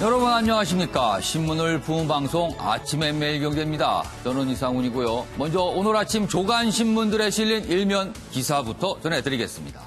여러분 안녕하십니까. 신문을 푸는 방송 아침의 매일경제입니다. 저는 이상훈이고요. 먼저 오늘 아침 조간신문들에 실린 일면 기사부터 전해드리겠습니다.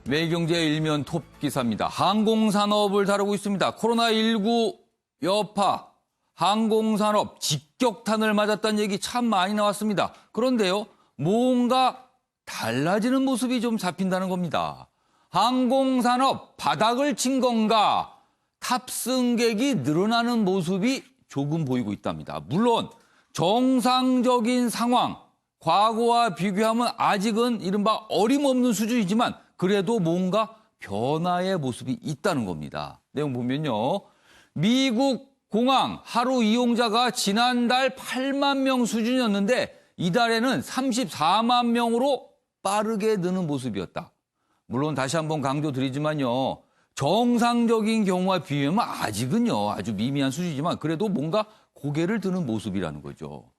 매일경제 일면 톱 기사입니다. 항공산업을 다루고 있습니다. 코로나19 여파, 항공산업 직격탄을 맞았다는 얘기 참 많이 나왔습니다. 그런데요, 뭔가 달라지는 모습이 좀 잡힌다는 겁니다. 항공산업 바닥을 친 건가? 탑승객이 늘어나는 모습이 조금 보이고 있답니다. 물론 정상적인 상황, 과거와 비교하면 아직은 이른바 어림없는 수준이지만 그래도 뭔가 변화의 모습이 있다는 겁니다. 내용 보면요. 미국 공항 하루 이용자가 지난달 8만 명 수준이었는데 이달에는 34만 명으로 빠르게 느는 모습이었다. 물론 다시 한번 강조드리지만요. 정상적인 경우와 비교하면 아직은요, 아주 미미한 수준이지만 그래도 뭔가 고개를 드는 모습이라는 거죠.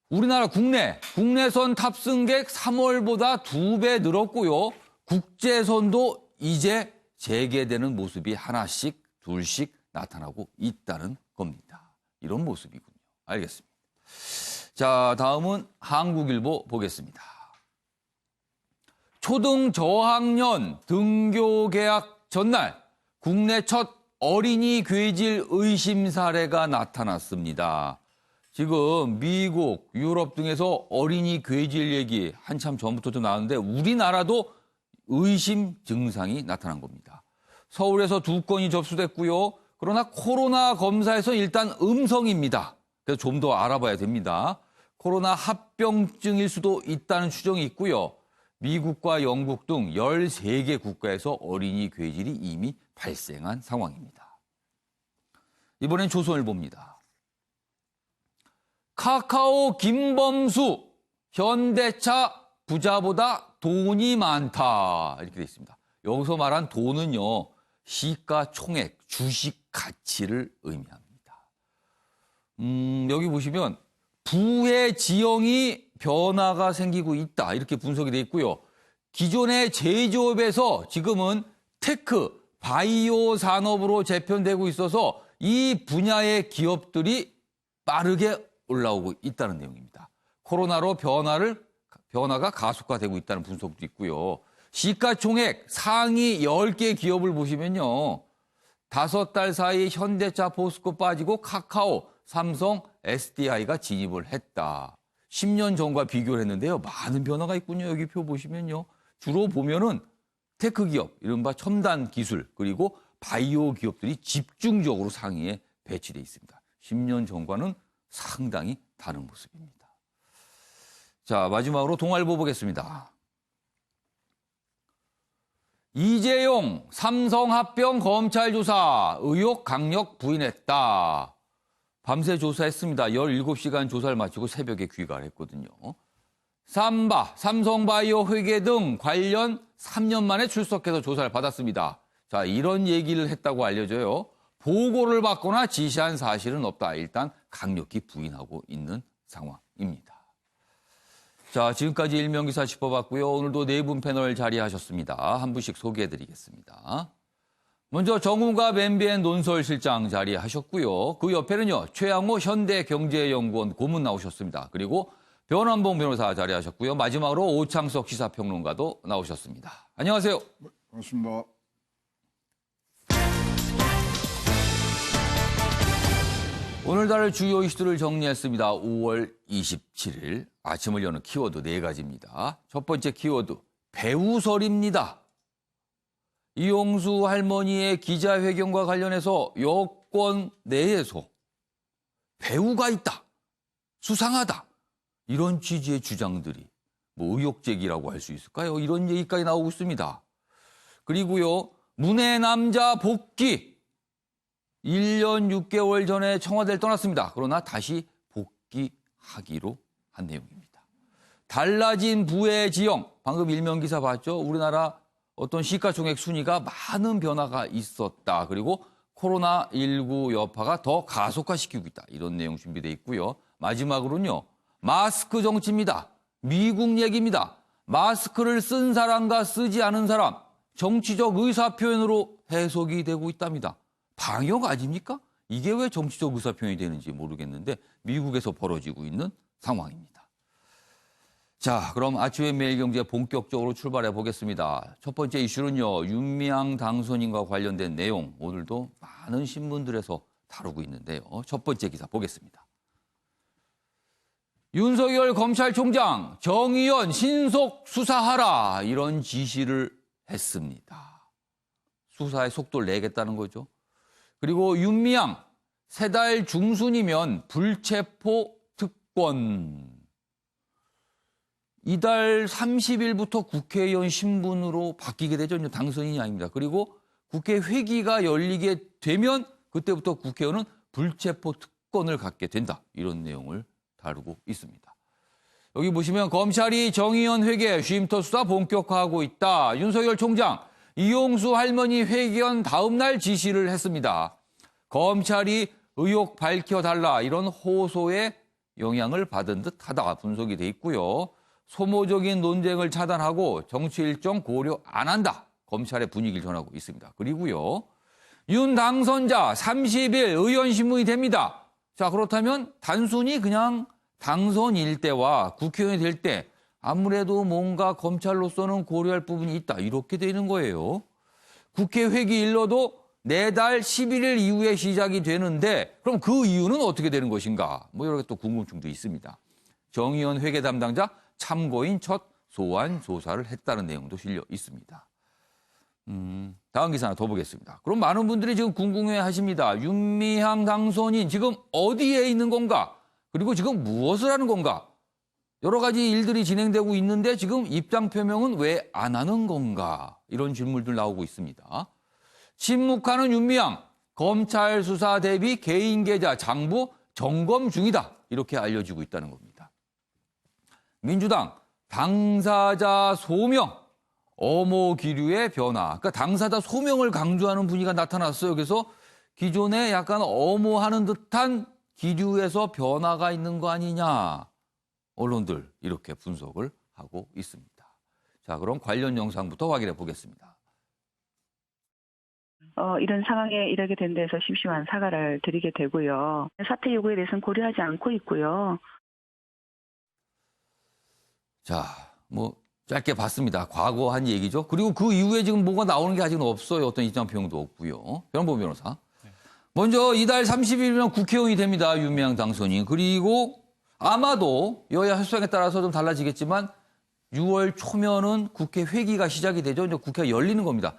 우리나라 국내선 탑승객 3월보다 2배 늘었고요. 국제선도 이제 재개되는 모습이 하나씩, 둘씩 나타나고 있다는 겁니다. 이런 모습이군요. 알겠습니다. 자, 다음은 한국일보 보겠습니다. 초등 저학년 등교 개학 전날 국내 첫 어린이 괴질 의심 사례가 나타났습니다. 지금 미국, 유럽 등에서 어린이 괴질 얘기 한참 전부터 좀 나왔는데 우리나라도 의심 증상이 나타난 겁니다. 서울에서 2건이 접수됐고요. 그러나 코로나 검사에서 일단 음성입니다. 그래서 좀 더 알아봐야 됩니다. 코로나 합병증일 수도 있다는 추정이 있고요. 미국과 영국 등 13개 국가에서 어린이 괴질이 이미 발생한 상황입니다. 이번엔 조선일보입니다. 카카오 김범수, 현대차 부자보다 돈이 많다. 이렇게 되어 있습니다. 여기서 말한 돈은요, 시가총액, 주식 가치를 의미합니다. 여기 보시면 부의 지형이 변화가 생기고 있다. 이렇게 분석이 돼 있고요. 기존의 제조업에서 지금은 테크, 바이오 산업으로 재편되고 있어서 이 분야의 기업들이 빠르게 올라오고 있다는 내용입니다. 코로나로 변화가 가속화되고 있다는 분석도 있고요. 시가총액 상위 10개 기업을 보시면요. 5달 사이 현대차, 포스코 빠지고 카카오, 삼성, SDI가 진입을 했다. 10년 전과 비교를 했는데요. 많은 변화가 있군요. 여기 표 보시면요. 주로 보면은 테크 기업, 이른바 첨단 기술, 그리고 바이오 기업들이 집중적으로 상위에 배치되어 있습니다. 10년 전과는 상당히 다른 모습입니다. 자, 마지막으로 동아일보 보겠습니다. 이재용 삼성 합병 검찰 조사 의혹 강력 부인했다. 밤새 조사했습니다. 17시간 조사를 마치고 새벽에 귀가를 했거든요. 삼성바이오 회계 등 관련 3년 만에 출석해서 조사를 받았습니다. 자, 이런 얘기를 했다고 알려져요. 보고를 받거나 지시한 사실은 없다. 일단 강력히 부인하고 있는 상황입니다. 자, 지금까지 일면기사 짚어봤고요. 오늘도 네 분 패널 자리하셨습니다. 한 분씩 소개해드리겠습니다. 먼저 정우갑 MBN 논설실장 자리하셨고요. 그 옆에는요, 최양호 현대경제연구원 고문 나오셨습니다. 그리고 변환봉 변호사 자리하셨고요. 마지막으로 오창석 시사평론가도 나오셨습니다. 안녕하세요. 반갑습니다. 오늘 다룰 주요 이슈들을 정리했습니다. 5월 27일 아침을 여는 키워드 4가지입니다. 첫 번째 키워드, 배우설입니다. 이용수 할머니의 기자회견과 관련해서 여권 내에서 배우가 있다, 수상하다, 이런 취지의 주장들이 의혹 제기라고 할 수 있을까요? 이런 얘기까지 나오고 있습니다. 그리고요, 문의 남자 복귀. 1년 6개월 전에 청와대를 떠났습니다. 그러나 다시 복귀하기로 한 내용입니다. 달라진 부의 지형. 방금 일면기사 봤죠? 우리나라 어떤 시가총액 순위가 많은 변화가 있었다. 그리고 코로나19 여파가 더 가속화시키고 있다. 이런 내용 준비되어 있고요. 마지막으로는요. 마스크 정치입니다. 미국 얘기입니다. 마스크를 쓴 사람과 쓰지 않은 사람. 정치적 의사표현으로 해석이 되고 있답니다. 방역 아닙니까? 이게 왜 정치적 의사표현이 되는지 모르겠는데 미국에서 벌어지고 있는 상황입니다. 자, 그럼 아침의 매일경제 본격적으로 출발해 보겠습니다. 첫 번째 이슈는요, 윤미향 당선인과 관련된 내용, 오늘도 많은 신문들에서 다루고 있는데요. 첫 번째 기사 보겠습니다. 윤석열 검찰총장 정의연 신속 수사하라 이런 지시를 했습니다. 수사의 속도를 내겠다는 거죠. 그리고 윤미향 3달 중순이면 불체포 특권. 이달 30일부터 국회의원 신분으로 바뀌게 되죠. 당선인이 아닙니다. 그리고 국회 회기가 열리게 되면 그때부터 국회의원은 불체포 특권을 갖게 된다. 이런 내용을 다루고 있습니다. 여기 보시면 검찰이 정의연 회계 쉼터 수사 본격화하고 있다. 윤석열 총장 이용수 할머니 회견 다음 날 지시를 했습니다. 검찰이 의혹 밝혀달라 이런 호소에 영향을 받은 듯하다 분석이 돼 있고요. 소모적인 논쟁을 차단하고 정치 일정 고려 안 한다. 검찰의 분위기를 전하고 있습니다. 그리고요. 윤 당선자 30일 의원 신문이 됩니다. 자, 그렇다면 단순히 그냥 당선일 때와 국회의원이 될 때 아무래도 뭔가 검찰로서는 고려할 부분이 있다. 이렇게 되는 거예요. 국회 회기 일러도 4달 11일 이후에 시작이 되는데 그럼 그 이유는 어떻게 되는 것인가? 뭐 여러 개 또 궁금증도 있습니다. 정의연 회계 담당자 참고인 첫 소환 조사를 했다는 내용도 실려 있습니다. 다음 기사 하나 더 보겠습니다. 그럼 많은 분들이 지금 궁금해 하십니다. 윤미향 당선인 지금 어디에 있는 건가? 그리고 지금 무엇을 하는 건가? 여러 가지 일들이 진행되고 있는데 지금 입장 표명은 왜 안 하는 건가? 이런 질문들 나오고 있습니다. 침묵하는 윤미향, 검찰 수사 대비 개인 계좌 장부 점검 중이다. 이렇게 알려지고 있다는 겁니다. 민주당 당사자 소명, 어모 기류의 변화. 그러니까 당사자 소명을 강조하는 분위기가 나타났어요. 그래서 기존에 약간 엄호하는 듯한 기류에서 변화가 있는 거 아니냐. 언론들 이렇게 분석을 하고 있습니다. 자, 그럼 관련 영상부터 확인해 보겠습니다. 이런 상황에 이르게 된 데서 심심한 사과를 드리게 되고요. 사퇴 요구에 대해서는 고려하지 않고 있고요. 자, 뭐 짧게 봤습니다. 과거 한 얘기죠. 그리고 그 이후에 지금 뭐가 나오는 게 아직은 없어요. 어떤 입장 표명도 없고요. 변호보 변호사. 먼저 이달 30일이면 국회의원이 됩니다. 윤미향 당선인. 그리고 아마도 여야 혈수에 따라서 좀 달라지겠지만 6월 초면은 국회 회기가 시작이 되죠. 이제 국회가 열리는 겁니다.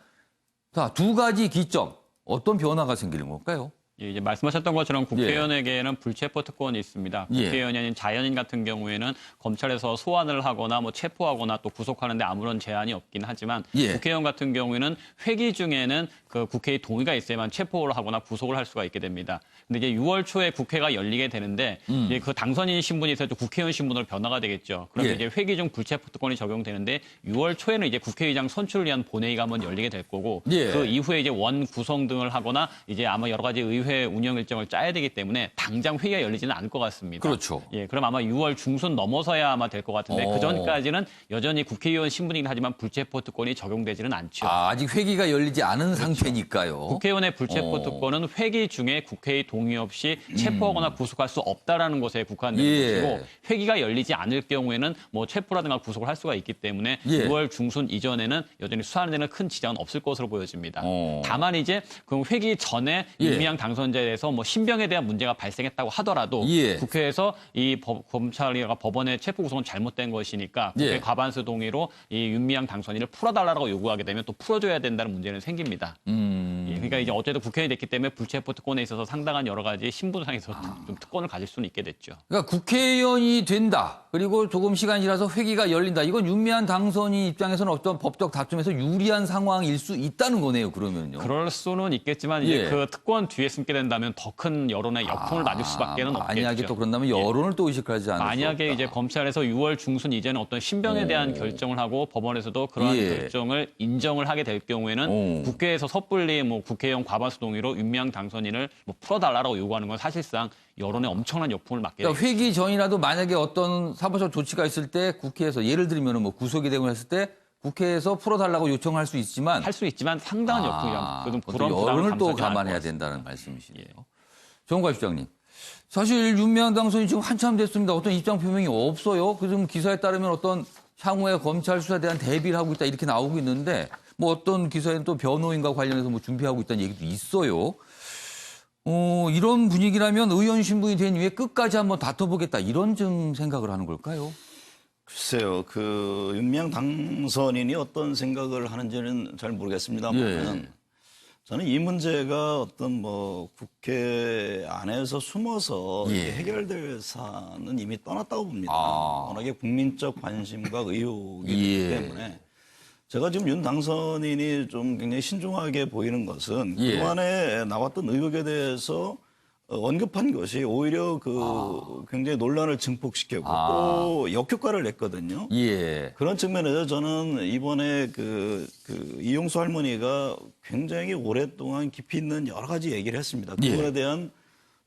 자, 두 가지 기점. 어떤 변화가 생기는 걸까요? 예, 이제 말씀하셨던 것처럼 국회의원에게는 불체포 특권이 있습니다. 국회의원이 아닌 자연인 같은 경우에는 검찰에서 소환을 하거나 뭐 체포하거나 또 구속하는데 아무런 제한이 없긴 하지만 국회의원 같은 경우에는 회기 중에는 그 국회의 동의가 있어야만 체포를 하거나 구속을 할 수가 있게 됩니다. 근데 이제 6월 초에 국회가 열리게 되는데 이제 그 당선인 신분이 있어서 국회의원 신분으로 변화가 되겠죠. 그러면 이제 회기 중 불체포 특권이 적용되는데 6월 초에는 이제 국회의장 선출을 위한 본회의가 한번 열리게 될 거고 그 이후에 이제 원 구성 등을 하거나 이제 아마 여러 가지 의회 운영 일정을 짜야 되기 때문에 당장 회의가 열리지는 않을 것 같습니다. 그렇죠. 예, 그럼 아마 6월 중순 넘어서야 아마 될 것 같은데 그 전까지는 여전히 국회의원 신분이긴 하지만 불체포 특권이 적용되지는 않죠. 아직 회기가 열리지 않은 상태니까요. 국회의원의 불체포 특권은 회기 중에 국회의 동의 없이 체포하거나 구속할 수 없다라는 것에 국한되는 것이고 회기가 열리지 않을 경우에는 뭐 체포라든가 구속을 할 수가 있기 때문에 6월 중순 이전에는 여전히 수사하는 데는 큰 지장은 없을 것으로 보여집니다. 다만 이제 그 회기 전에 윤미향 당선자에 대해서 뭐 신병에 대한 문제가 발생했다고 하더라도 국회에서 이 검찰이나 법원의 체포 구속은 잘못된 것이니까 국회 과반수 동의로 이 윤미향 당선인을 풀어달라고 요구하게 되면 또 풀어줘야 된다는 문제는 생깁니다. 그러니까 이제 어쨌든 국회의원이 됐기 때문에 불체포 특권에 있어서 상당한 여러 가지 신분상에서 좀 특권을 가질 수는 있게 됐죠. 그러니까 국회의원이 된다. 그리고 조금 시간이 지나서 회기가 열린다. 이건 윤미향 당선인 입장에서는 어떤 법적 다툼에서 유리한 상황일 수 있다는 거네요. 그러면요. 그럴 수는 있겠지만 이제 그 특권 뒤에 숨게 된다면 더 큰 여론의 역풍을 맞을 수밖에 없겠죠. 만약에 또 그런다면 여론을 또 의식하지 않을 수 없다. 만약에 이제 검찰에서 6월 중순 이전에 어떤 신병에 대한 결정을 하고 법원에서도 그러한 결정을 인정을 하게 될 경우에는 국회에서 섣불리 뭐 국회의원 과반수 동의로 윤미향 당선인을 뭐 풀어달라고 요구하는 건 사실상 여론에 엄청난 역풍을 맞게 됩니다. 그러니까 회기 전이라도 만약에 어떤 사법적 조치가 있을 때 국회에서 예를 들면 뭐 구속이 되고 했을 때 국회에서 풀어달라고 요청할 수 있지만 할 수 있지만 상당한 그런 그런 여론을 또 감수하지 않을 감안해야 것 같습니다. 된다는 말씀이시네요. 정관 실장님. 사실 윤미향 당선이 지금 한참 됐습니다. 어떤 입장 표명이 없어요. 그래서 기사에 따르면 어떤 향후에 검찰 수사에 대한 대비를 하고 있다 이렇게 나오고 있는데 뭐 어떤 기사에는 또 변호인과 관련해서 뭐 준비하고 있다는 얘기도 있어요. 이런 분위기라면 의원 신분이 된 이후에 끝까지 한번 다퉈보겠다 이런 좀 생각을 하는 걸까요? 글쎄요, 윤미향 당선인이 어떤 생각을 하는지는 잘 모르겠습니다만 저는 이 문제가 어떤 국회 안에서 숨어서 이게 해결될 사안은 이미 떠났다고 봅니다. 워낙에 국민적 관심과 의혹이 있기 때문에 제가 지금 윤 당선인이 좀 굉장히 신중하게 보이는 것은 그동안에 나왔던 의혹에 대해서 언급한 것이 오히려 굉장히 논란을 증폭시키고 또 역효과를 냈거든요. 그런 측면에서 저는 이번에 이용수 할머니가 굉장히 오랫동안 깊이 있는 여러 가지 얘기를 했습니다. 그거에 대한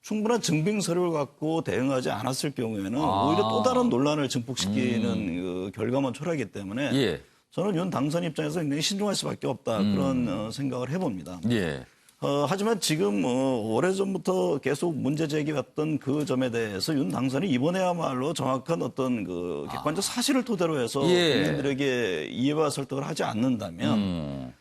충분한 증빙 서류를 갖고 대응하지 않았을 경우에는 오히려 또 다른 논란을 증폭시키는 결과만 초래하기 때문에 저는 윤 당선 입장에서 굉장히 신중할 수밖에 없다 그런 생각을 해봅니다. 하지만 지금 오래전부터 계속 문제 제기했던 그 점에 대해서 윤 당선이 이번에야말로 정확한 어떤 객관적 사실을 토대로 해서 국민들에게 이해와 설득을 하지 않는다면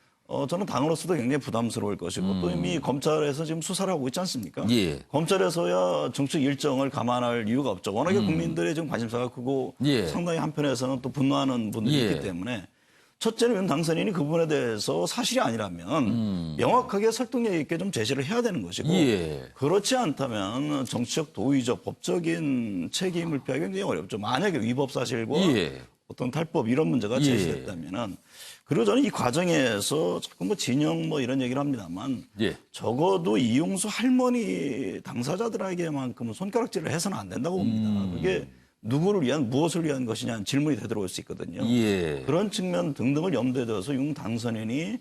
저는 당으로서도 굉장히 부담스러울 것이고 또 이미 검찰에서 지금 수사를 하고 있지 않습니까? 검찰에서야 정책 일정을 감안할 이유가 없죠. 워낙에 국민들의 지금 관심사가 크고 상당히 한편에서는 또 분노하는 분들이 있기 때문에 첫째는 윤 당선인이 그 부분에 대해서 사실이 아니라면 명확하게 설득력 있게 좀 제시를 해야 되는 것이고 그렇지 않다면 정치적 도의적 법적인 책임을 피하기 굉장히 어렵죠. 만약에 위법 사실과 어떤 탈법 이런 문제가 제시됐다면은 그리고 저는 이 과정에서 자꾸 진영 이런 얘기를 합니다만 적어도 이용수 할머니 당사자들에게만큼은 손가락질을 해서는 안 된다고 봅니다. 그게 누구를 위한 무엇을 위한 것이냐는 질문이 되돌아올 수 있거든요. 그런 측면 등등을 염두에 둬서 윤 당선인이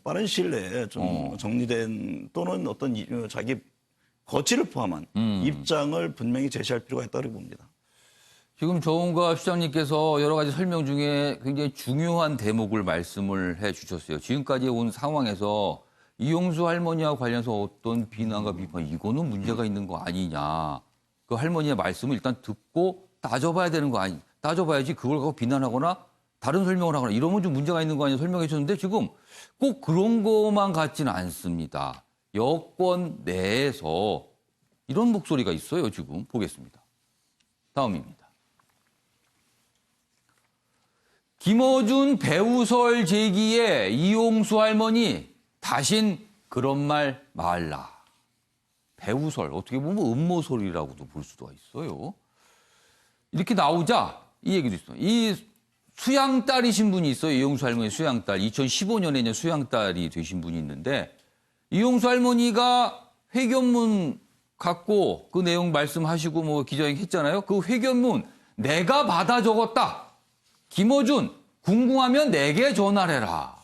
빠른 시일 내에 좀 정리된 또는 어떤 자기 거취를 포함한 입장을 분명히 제시할 필요가 있다고 봅니다. 지금 정은갑 시장님께서 여러 가지 설명 중에 굉장히 중요한 대목을 말씀을 해 주셨어요. 지금까지 온 상황에서 이용수 할머니와 관련해서 어떤 비난과 비판 이거는 문제가 있는 거 아니냐. 그 할머니의 말씀을 일단 듣고 따져봐야 되는 거 아니? 따져봐야지 그걸 갖고 비난하거나 다른 설명을 하거나 이러면 좀 문제가 있는 거 아니냐 설명해 주셨는데 지금 꼭 그런 것만 같지는 않습니다. 여권 내에서 이런 목소리가 있어요. 지금 보겠습니다. 다음입니다. 김어준 배우설 제기에 이용수 할머니 다신 그런 말 말라. 배우설 어떻게 보면 음모설이라고도 볼 수가 있어요. 이렇게 나오자 이 얘기도 있어요. 이 수양딸이신 분이 있어요. 이용수 할머니 수양딸. 2015년에 수양딸이 되신 분이 있는데 이용수 할머니가 회견문 갖고 그 내용 말씀하시고 기자회견 했잖아요. 그 회견문 내가 받아 적었다. 김어준 궁금하면 내게 전화를 해라.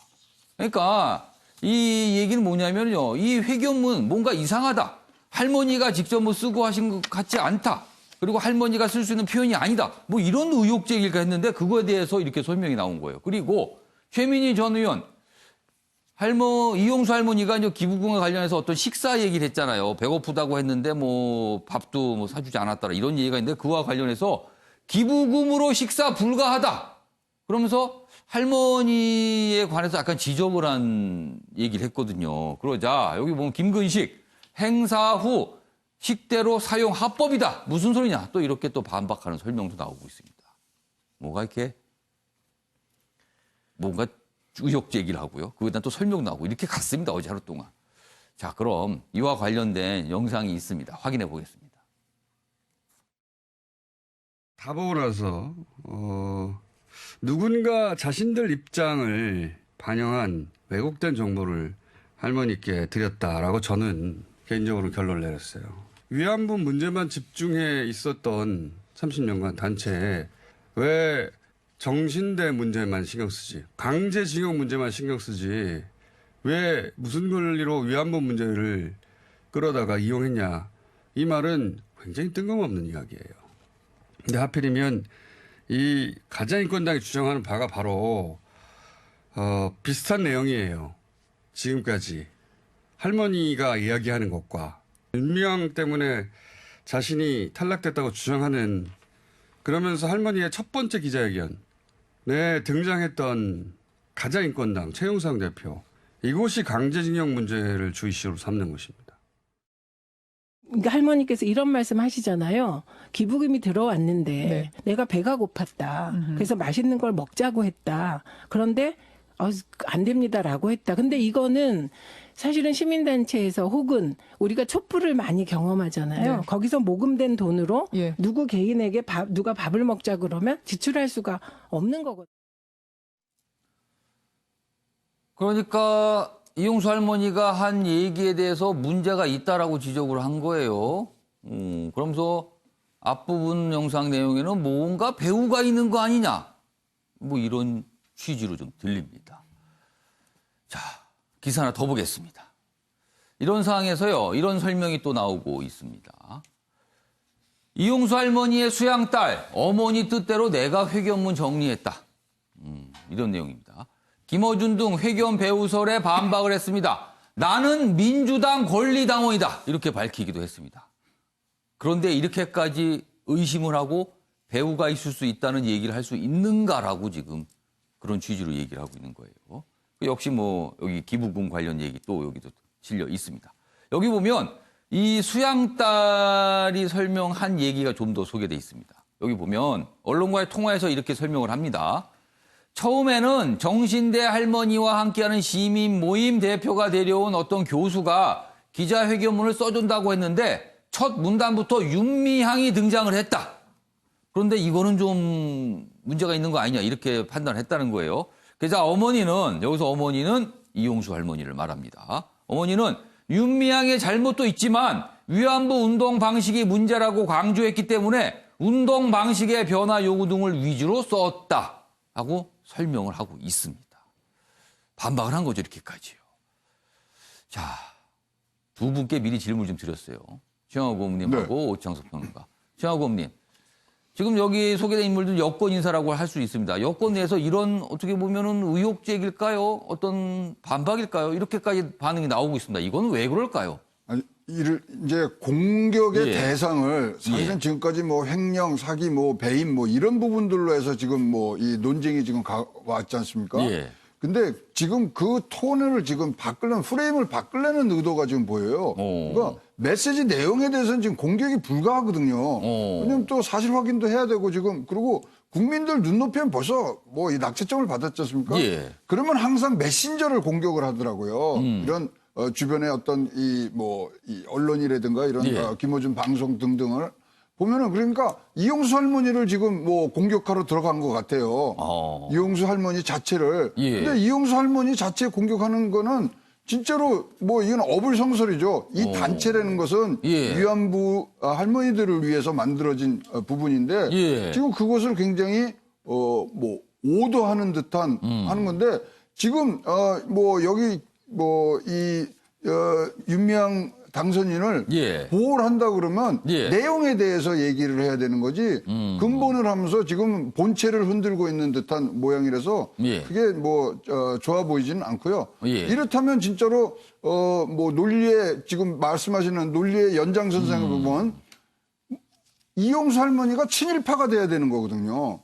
그러니까 이 얘기는 뭐냐면요. 이 회견문 뭔가 이상하다. 할머니가 직접 쓰고 하신 것 같지 않다. 그리고 할머니가 쓸 수 있는 표현이 아니다. 이런 의혹 제기를 했는데 그거에 대해서 이렇게 설명이 나온 거예요. 그리고 최민희 전 의원, 이용수 할머니가 이제 기부금과 관련해서 어떤 식사 얘기를 했잖아요. 배고프다고 했는데 밥도 사주지 않았더라. 이런 얘기가 있는데 그와 관련해서 기부금으로 식사 불가하다. 그러면서 할머니에 관해서 약간 지적을 한 얘기를 했거든요. 그러자 여기 보면 김근식 행사 후 식대로 사용 합법이다. 무슨 소리냐. 또 이렇게 또 반박하는 설명도 나오고 있습니다. 뭔가 의혹 제기를 하고요. 그거에 대한 또 설명도 나오고 이렇게 갔습니다. 어제 하루 동안. 자, 그럼 이와 관련된 영상이 있습니다. 확인해 보겠습니다. 다 보고 나서 누군가 자신들 입장을 반영한 왜곡된 정보를 할머니께 드렸다라고 저는 개인적으로 결론을 내렸어요. 위안부 문제만 집중해 있었던 30년간 단체에 왜 정신대 문제만 신경 쓰지? 강제징용 문제만 신경 쓰지? 왜 무슨 권리로 위안부 문제를 끌어다가 이용했냐? 이 말은 굉장히 뜬금없는 이야기예요. 근데 하필이면 이 가짜인권당이 주장하는 바가 바로 비슷한 내용이에요. 지금까지 할머니가 이야기하는 것과 윤미향 때문에 자신이 탈락됐다고 주장하는, 그러면서 할머니의 첫 번째 기자회견에 등장했던 가자인권당 최용상 대표, 이곳이 강제징용 문제를 주 이슈로 삼는 것입니다. 그러니까 할머니께서 이런 말씀 하시잖아요. 기부금이 들어왔는데 네. 내가 배가 고팠다. 그래서 맛있는 걸 먹자고 했다. 그런데 안 됩니다라고 했다. 근데 이거는 사실은 시민단체에서 혹은 우리가 촛불을 많이 경험하잖아요. 네. 거기서 모금된 돈으로 예. 누구 개인에게 누가 밥을 먹자 그러면 지출할 수가 없는 거거든요. 그러니까 이용수 할머니가 한 얘기에 대해서 문제가 있다라고 지적을 한 거예요. 그러면서 앞부분 영상 내용에는 뭔가 배우가 있는 거 아니냐, 뭐 이런 취지로 좀 들립니다. 자, 기사 하나 더 보겠습니다. 이런 상황에서요, 이런 설명이 또 나오고 있습니다. 이용수 할머니의 수양딸, 어머니 뜻대로 내가 회견문 정리했다. 이런 내용입니다. 김어준 등 회견 배우설에 반박을 했습니다. 나는 민주당 권리당원이다. 이렇게 밝히기도 했습니다. 그런데 이렇게까지 의심을 하고 배우가 있을 수 있다는 얘기를 할 수 있는가라고 지금 그런 취지로 얘기를 하고 있는 거예요. 역시 뭐 여기 기부금 관련 얘기 또 여기도 실려 있습니다. 여기 보면 이 수양딸이 설명한 얘기가 좀 더 소개돼 있습니다. 여기 보면 언론과의 통화에서 이렇게 설명을 합니다. 처음에는 정신대 할머니와 함께하는 시민 모임 대표가 데려온 어떤 교수가 기자회견문을 써준다고 했는데 첫 문단부터 윤미향이 등장을 했다. 그런데 이거는 좀 문제가 있는 거 아니냐 이렇게 판단했다는 거예요. 그래서 어머니는, 여기서 어머니는 이용수 할머니를 말합니다. 어머니는 윤미향의 잘못도 있지만 위안부 운동 방식이 문제라고 강조했기 때문에 운동 방식의 변화 요구 등을 위주로 썼다 하고 설명을 하고 있습니다. 반박을 한 거죠, 이렇게까지요. 자, 두 분께 미리 질문 좀 드렸어요. 최영하 고문님하고 오창석 평론가. 최영하 고문님, 지금 여기 소개된 인물들 여권 인사라고 할 수 있습니다. 여권 내에서 이런 어떻게 보면은 의혹 제기일까요? 어떤 반박일까요? 이렇게까지 반응이 나오고 있습니다. 이건 왜 그럴까요? 아니, 이제 공격의 예. 대상을 사실은 예. 지금까지 뭐 횡령, 사기, 뭐 배임, 뭐 이런 부분들로 해서 지금 뭐 이 논쟁이 지금 왔지 않습니까? 예. 근데 지금 그 톤을 지금 바꾸려는, 프레임을 바꾸려는 의도가 지금 보여요. 그러니까 메시지 내용에 대해서는 지금 공격이 불가하거든요. 왜냐면 또 사실 확인도 해야 되고 지금, 그리고 국민들 눈높이는 벌써 뭐 이 낙제점을 받았지 않습니까? 예. 그러면 항상 메신저를 공격을 하더라고요. 이런 주변에 어떤 이 언론이라든가 이런 예. 김어준 방송 등등을 보면은, 그러니까 이용수 할머니를 지금 뭐 공격하러 들어간 것 같아요. 이용수 할머니 자체를. 예. 근데 이용수 할머니 자체 공격하는 거는 진짜로 뭐 이건 어불성설이죠. 이 단체라는 것은 예. 위안부 할머니들을 위해서 만들어진 부분인데 예. 지금 그것을 굉장히 뭐 오도하는 듯한 하는 건데, 지금 뭐 여기 뭐 이 윤미향 당선인을 예. 보호를 한다 그러면 예. 내용에 대해서 얘기를 해야 되는 거지, 근본을 하면서 지금 본체를 흔들고 있는 듯한 모양이라서 예. 그게 뭐 좋아 보이지는 않고요. 예. 이렇다면 진짜로 뭐 논리의, 지금 말씀하시는 논리의 연장선상을 보면 이용수 할머니가 친일파가 돼야 되는 거거든요.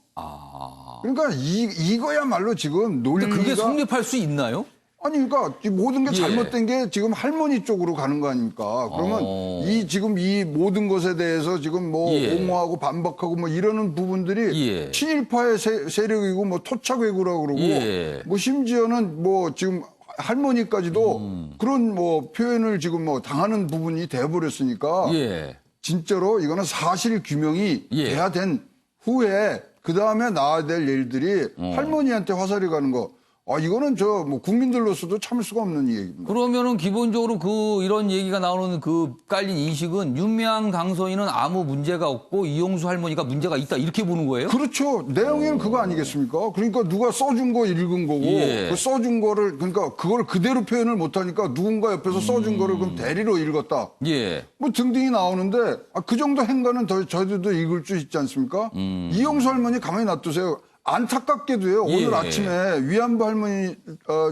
그러니까 이거야말로 지금 논리가, 근데 그게 성립할 수 있나요? 아니, 그러니까 이 모든 게 예. 잘못된 게 지금 할머니 쪽으로 가는 거 아닙니까? 그러면 지금 이 모든 것에 대해서 지금 뭐 예. 옹호하고 반박하고 뭐 이러는 부분들이 예. 친일파의 세력이고 뭐 토착외구라고 그러고 예. 뭐 심지어는 뭐 지금 할머니까지도 그런 뭐 표현을 지금 뭐 당하는 부분이 돼버렸으니까 예. 진짜로 이거는 사실 규명이 예. 돼야 된 후에 그 다음에 나와야 될 일들이 할머니한테 화살이 가는 거. 이거는 저 뭐 국민들로서도 참을 수가 없는 얘기입니다. 그러면은 기본적으로 이런 얘기가 나오는 깔린 인식은 윤미향 당선인은 아무 문제가 없고 이용수 할머니가 문제가 있다 이렇게 보는 거예요? 그렇죠. 내용에는 그거 아니겠습니까? 그러니까 누가 써준 거 읽은 거고, 예. 그 써준 거를, 그러니까 그걸 그대로 표현을 못하니까 누군가 옆에서 써준 거를 그럼 대리로 읽었다. 예. 뭐 등등이 나오는데, 그 정도 행간은 저희들도 읽을 수 있지 않습니까? 이용수 할머니 가만히 놔두세요. 안타깝게도요. 오늘 아침에 위안부 할머니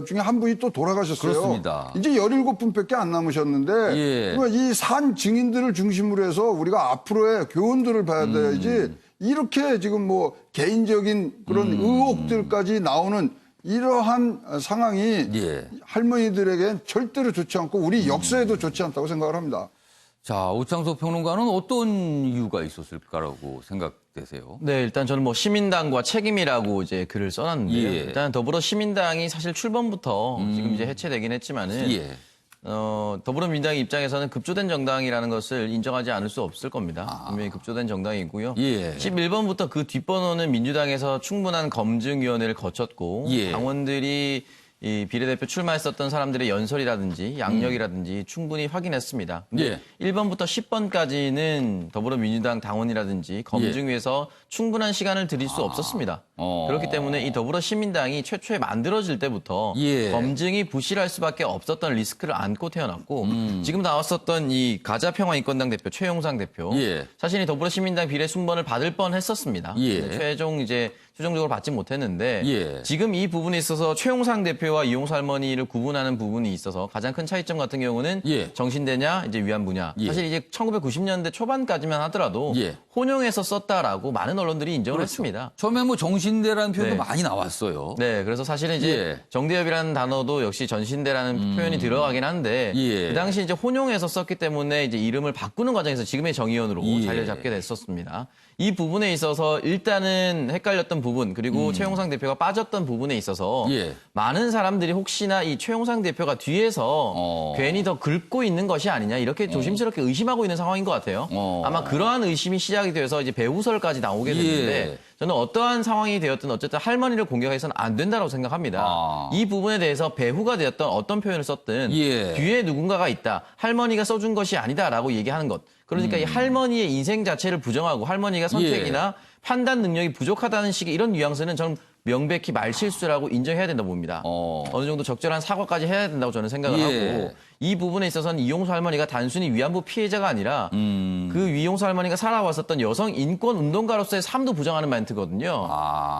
중에 한 분이 또 돌아가셨어요. 그렇습니다. 이제 17분밖에 안 남으셨는데 이 산 증인들을 중심으로 해서 우리가 앞으로의 교훈들을 봐야 돼야지 이렇게 지금 뭐 개인적인 그런 의혹들까지 나오는 이러한 상황이 할머니들에겐 절대로 좋지 않고 우리 역사에도 좋지 않다고 생각을 합니다. 자, 오창석 평론가는 어떤 이유가 있었을까라고 생각되세요? 네, 일단 저는 뭐 시민당과 책임이라고 이제 글을 써놨는데요. 예. 일단 더불어 시민당이 사실 출범부터 지금 이제 해체되긴 했지만은 더불어민주당 입장에서는 급조된 정당이라는 것을 인정하지 않을 수 없을 겁니다. 분명히 급조된 정당이고요. 11번부터 그 뒷번호는 민주당에서 충분한 검증위원회를 거쳤고 당원들이 이 비례대표 출마했었던 사람들의 연설이라든지 양력이라든지 충분히 확인했습니다. 근데 1번부터 10번까지는 더불어민주당 당원이라든지 검증위에서 충분한 시간을 드릴 수 없었습니다. 그렇기 때문에 이 더불어시민당이 최초에 만들어질 때부터 검증이 부실할 수밖에 없었던 리스크를 안고 태어났고 지금 나왔었던 이 가자평화인권당 대표 최용상 대표 사실 이 더불어시민당 비례 순번을 받을 뻔했었습니다. 최종적으로 받지 못했는데 지금 이 부분에 있어서 최용상 대표와 이용수 할머니를 구분하는 부분이 있어서 가장 큰 차이점 같은 경우는 정신대냐 이제 위안부냐 사실 이제 1990년대 초반까지만 하더라도 혼용해서 썼다라고 많은 언론들이 인정을 했습니다. 처음에 뭐 정신대라는 표현도 많이 나왔어요. 네, 그래서 사실은 이제 정대협이라는 단어도 역시 전신대라는 표현이 들어가긴 한데 그 당시 이제 혼용해서 썼기 때문에 이제 이름을 바꾸는 과정에서 지금의 정의원으로 자리를 잡게 됐었습니다. 이 부분에 있어서 일단은 헷갈렸던 부분 그리고 최용상 대표가 빠졌던 부분에 있어서 많은 사람들이 혹시나 이 최용상 대표가 뒤에서 괜히 더 긁고 있는 것이 아니냐 이렇게 조심스럽게 의심하고 있는 상황인 것 같아요. 아마 그러한 의심이 시작이 되어서 이제 배후설까지 나오게 됐는데 저는 어떠한 상황이 되었든 어쨌든 할머니를 공격해서는 안 된다고 생각합니다. 이 부분에 대해서 배후가 되었던 어떤 표현을 썼든 뒤에 누군가가 있다. 할머니가 써준 것이 아니다라고 얘기하는 것. 그러니까 이 할머니의 인생 자체를 부정하고 할머니가 선택이나 판단 능력이 부족하다는 식의 이런 뉘앙스는 저는 명백히 말실수라고 인정해야 된다고 봅니다. 어느 정도 적절한 사과까지 해야 된다고 저는 생각을 하고 이 부분에 있어서는 이용수 할머니가 단순히 위안부 피해자가 아니라 그 이용수 할머니가 살아왔었던 여성 인권 운동가로서의 삶도 부정하는 멘트거든요.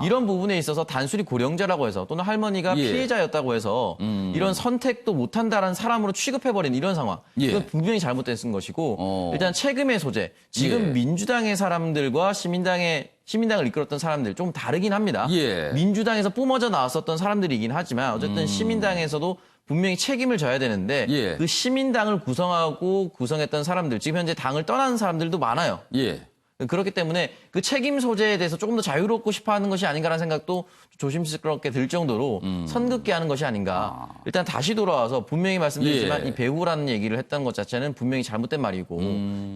이런 부분에 있어서 단순히 고령자라고 해서 또는 할머니가 피해자였다고 해서 이런 선택도 못한다라는 사람으로 취급해버린 이런 상황. 이건 분명히 잘못된 것이고 일단 책임의 소재. 지금 민주당의 사람들과 시민당을 이끌었던 사람들 좀 다르긴 합니다. 민주당에서 뿜어져 나왔었던 사람들이긴 하지만 어쨌든 시민당에서도 분명히 책임을 져야 되는데 그 시민당을 구성했던 사람들 지금 현재 당을 떠나는 사람들도 많아요. 그렇기 때문에 그 책임 소재에 대해서 조금 더 자유롭고 싶어하는 것이 아닌가라는 생각도 조심스럽게 들 정도로 선긋게 하는 것이 아닌가. 일단 다시 돌아와서 분명히 말씀드리지만 이 배후라는 얘기를 했던 것 자체는 분명히 잘못된 말이고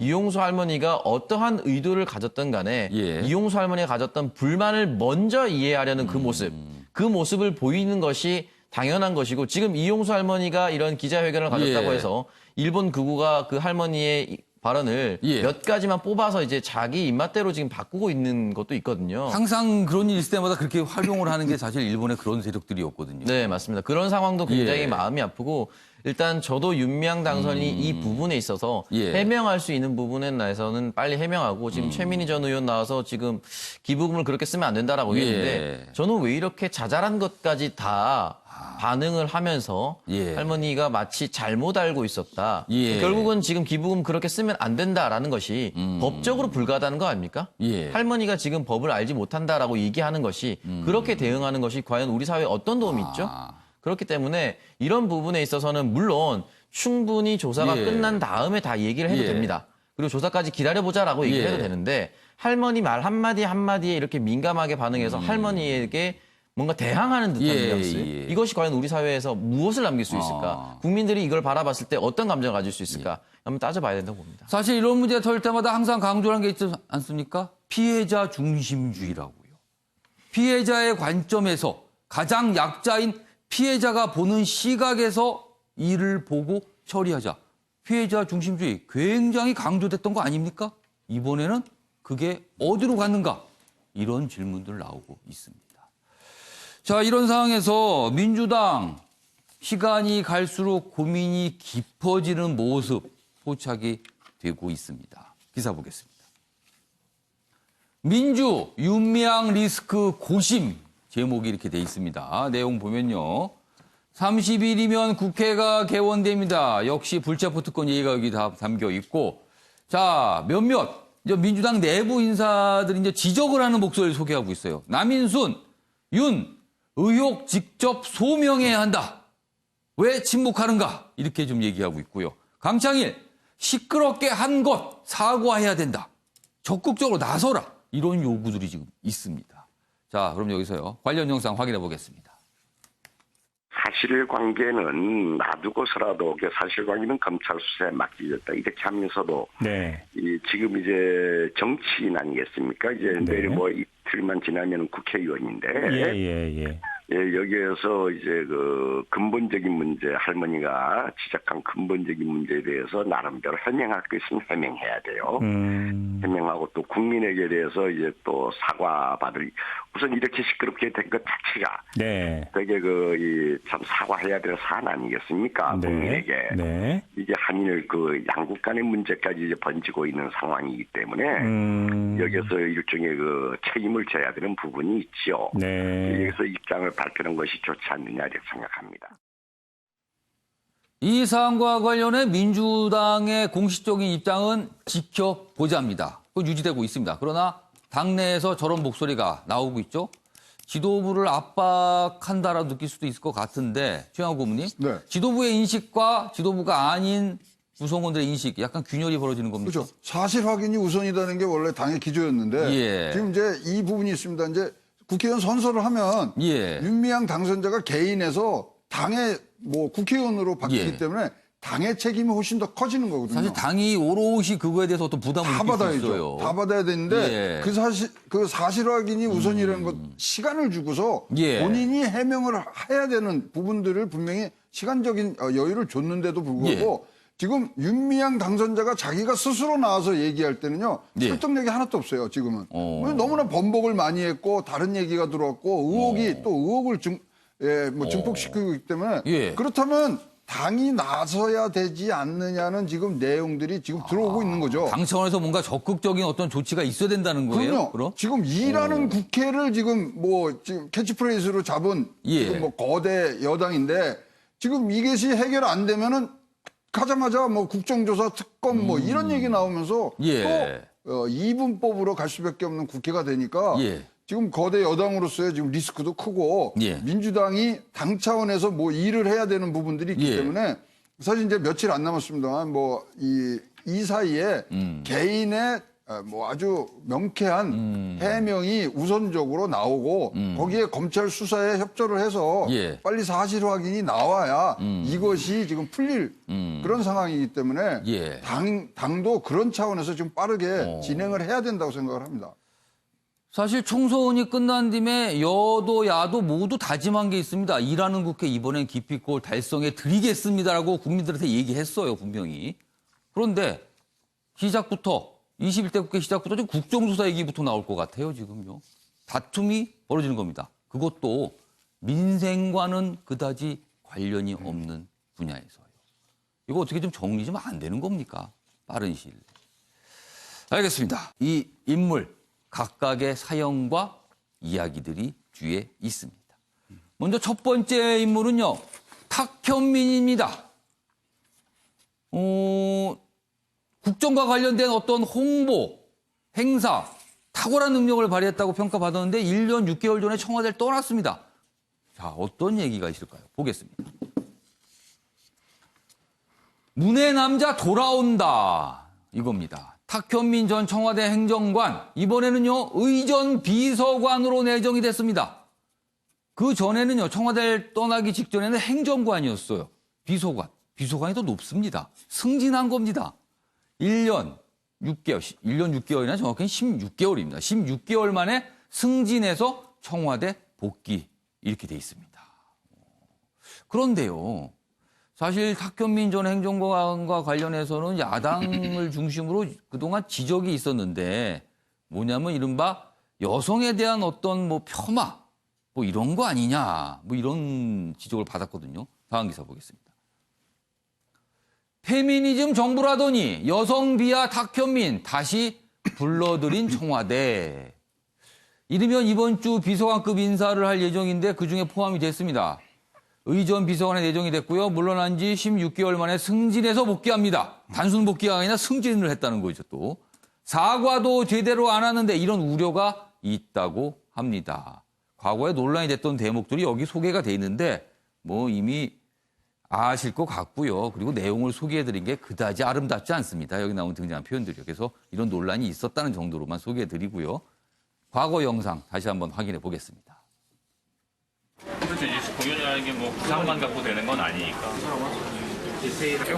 이용수 할머니가 어떠한 의도를 가졌던 간에 이용수 할머니가 가졌던 불만을 먼저 이해하려는 그 모습을 보이는 것이 당연한 것이고 지금 이용수 할머니가 이런 기자회견을 가졌다고 해서 일본 극우가 그 할머니의 발언을 몇 가지만 뽑아서 이제 자기 입맛대로 지금 바꾸고 있는 것도 있거든요. 항상 그런 일 있을 때마다 그렇게 활용을 하는 게 사실 일본의 그런 세력들이었거든요. 네, 맞습니다. 그런 상황도 굉장히 마음이 아프고 일단 저도 윤미향 당선이 이 부분에 있어서 해명할 수 있는 부분에 대해서는 빨리 해명하고 지금 최민희 전 의원 나와서 지금 기부금을 그렇게 쓰면 안 된다라고 얘기했는데 저는 왜 이렇게 자잘한 것까지 다 반응을 하면서 할머니가 마치 잘못 알고 있었다. 결국은 지금 기부금 그렇게 쓰면 안 된다라는 것이 법적으로 불가하다는 거 아닙니까? 할머니가 지금 법을 알지 못한다라고 얘기하는 것이 그렇게 대응하는 것이 과연 우리 사회에 어떤 도움이 있죠? 그렇기 때문에 이런 부분에 있어서는 물론 충분히 조사가 끝난 다음에 다 얘기를 해도 됩니다. 그리고 조사까지 기다려보자라고 얘기를 해도 되는데 할머니 말 한마디 한마디에 이렇게 민감하게 반응해서 할머니에게 뭔가 대항하는 듯한 뉘앙스. 이것이 과연 우리 사회에서 무엇을 남길 수 있을까? 국민들이 이걸 바라봤을 때 어떤 감정을 가질 수 있을까? 한번 따져봐야 된다고 봅니다. 사실 이런 문제 터질 때마다 항상 강조하는 게 있지 않습니까? 피해자 중심주의라고요. 피해자의 관점에서 가장 약자인 피해자가 보는 시각에서 일을 보고 처리하자. 피해자 중심주의 굉장히 강조됐던 거 아닙니까? 이번에는 그게 어디로 갔는가? 이런 질문들 나오고 있습니다. 자, 이런 상황에서 민주당 시간이 갈수록 고민이 깊어지는 모습 포착이 되고 있습니다. 기사 보겠습니다. 민주 윤미향 리스크 고심 제목이 이렇게 돼 있습니다. 내용 보면요. 30일이면 국회가 개원됩니다. 역시 불체포 특권 얘기가 여기 다 담겨 있고, 자, 몇몇 이제 민주당 내부 인사들이 이제 지적을 하는 목소리를 소개하고 있어요. 남인순, 윤, 의혹 직접 소명해야 한다. 왜 침묵하는가? 이렇게 좀 얘기하고 있고요. 강창일, 시끄럽게 한 것 사과해야 된다. 적극적으로 나서라. 이런 요구들이 지금 있습니다. 자, 그럼 여기서요. 관련 영상 확인해 보겠습니다. 사실관계는 놔두고서라도 그 사실관계는 검찰 수사에 맡기겠다 이렇게 하면서도 네. 지금 이제 정치인 아니겠습니까? 이제 네. 내일 뭐 이틀만 지나면 국회의원인데 예. 여기에서 이제 그 근본적인 문제 할머니가 지적한 근본적인 문제에 대해서 나름대로 해명할 것은 해명해야 돼요. 해명하고 또 국민에게 대해서 이제 또 사과받을 우선 이렇게 시끄럽게 된 것 자체가 네. 되게 참 사과해야 될 사안 아니겠습니까? 네. 국민에게 네. 이게 한일 그 양국 간의 문제까지 이제 번지고 있는 상황이기 때문에 여기서 일종의 그 책임을 져야 되는 부분이 있죠. 네. 여기서 입장을 발표하는 것이 좋지 않느냐 이렇게 생각합니다. 이 사안과 관련해 민주당의 공식적인 입장은 지켜보자입니다. 유지되고 있습니다. 그러나 당내에서 저런 목소리가 나오고 있죠. 지도부를 압박한다라고 느낄 수도 있을 것 같은데 최영학 고문님, 네. 지도부의 인식과 지도부가 아닌 구성원들의 인식 약간 균열이 벌어지는 겁니까? 그렇죠. 사실 확인이 우선이라는 게 원래 당의 기조였는데 예. 지금 이제 이 부분이 있습니다. 이제 국회의원 선서를 하면 예. 윤미향 당선자가 개인에서 당의 뭐 국회의원으로 바뀌기 예. 때문에 당의 책임이 훨씬 더 커지는 거거든요. 사실 당이 오롯이 그거에 대해서 어떤 부담을 다 느낄 수 받아야죠. 있어요. 다 받아야 되는데 예. 그 사실 확인이 우선이라는 것 시간을 주고서 예. 본인이 해명을 해야 되는 부분들을 분명히 시간적인 여유를 줬는데도 불구하고 지금 윤미향 당선자가 자기가 스스로 나와서 얘기할 때는요. 예. 설득력이 하나도 없어요. 지금은. 너무나 번복을 많이 했고 다른 얘기가 들어왔고 의혹이 또 의혹을 증폭시키고 있기 때문에 예. 그렇다면 당이 나서야 되지 않느냐는 지금 내용들이 지금 들어오고 있는 거죠. 당 차원에서 뭔가 적극적인 어떤 조치가 있어야 된다는 거예요? 그럼요. 그럼? 지금 일하는 국회를 지금 지금 캐치프레이즈로 잡은 예. 지금 거대 여당인데 지금 이것이 해결 안 되면은 가자마자 국정조사 특검 이런 얘기 나오면서 예. 또 이분법으로 갈 수밖에 없는 국회가 되니까 예. 지금 거대 여당으로서의 지금 리스크도 크고 예. 민주당이 당 차원에서 일을 해야 되는 부분들이 있기 예. 때문에 사실 이제 며칠 안 남았습니다만 이 사이에 개인의 아주 명쾌한 해명이 우선적으로 나오고 거기에 검찰 수사에 협조를 해서 예. 빨리 사실 확인이 나와야 이것이 지금 풀릴 그런 상황이기 때문에 예. 당도 그런 차원에서 좀 빠르게 진행을 해야 된다고 생각을 합니다. 사실 총선이 끝난 뒤에 여도 야도 모두 다짐한 게 있습니다. 일하는 국회 이번엔 기필코 달성해 드리겠습니다라고 국민들한테 얘기했어요. 분명히. 그런데 시작부터 21대 국회 시작부터 지금 국정조사 얘기부터 나올 것 같아요. 지금요. 다툼이 벌어지는 겁니다. 그것도 민생과는 그다지 관련이 없는 분야에서요. 이거 어떻게 좀 정리 좀 안 되는 겁니까? 빠른 시일 내에. 알겠습니다. 이 인물 각각의 사연과 이야기들이 뒤에 있습니다. 먼저 첫 번째 인물은요. 탁현민입니다. 국정과 관련된 어떤 홍보, 행사, 탁월한 능력을 발휘했다고 평가받았는데 1년 6개월 전에 청와대를 떠났습니다. 자, 어떤 얘기가 있을까요? 보겠습니다. 문의 남자 돌아온다. 이겁니다. 탁현민 전 청와대 행정관, 이번에는요, 의전 비서관으로 내정이 됐습니다. 그 전에는요, 청와대를 떠나기 직전에는 행정관이었어요. 비서관이 더 높습니다. 승진한 겁니다. 1년 6개월이나 정확히 16개월입니다. 16개월 만에 승진해서 청와대 복귀, 이렇게 돼 있습니다. 그런데요, 사실 탁현민 전 행정관과 관련해서는 야당을 중심으로 그동안 지적이 있었는데 뭐냐면 이른바 여성에 대한 어떤 폄하 이런 거 아니냐 이런 지적을 받았거든요. 다음 기사 보겠습니다. 페미니즘 정부라더니 여성 비하 탁현민 다시 불러들인 청와대. 이르면 이번 주 비서관급 인사를 할 예정인데 그중에 포함이 됐습니다. 의전 비서관에 내정이 됐고요. 물러난 지 16개월 만에 승진해서 복귀합니다. 단순 복귀가 아니라 승진을 했다는 거죠, 또. 사과도 제대로 안 하는데 이런 우려가 있다고 합니다. 과거에 논란이 됐던 대목들이 여기 소개가 돼 있는데 뭐 이미 아실 것 같고요. 그리고 내용을 소개해드린 게 그다지 아름답지 않습니다. 여기 나온 등장한 표현들이요. 그래서 이런 논란이 있었다는 정도로만 소개해드리고요. 과거 영상 다시 한번 확인해 보겠습니다. 그렇죠. 이제 공연이라는 게 뭐 구상만 갖고 되는 건 아니니까.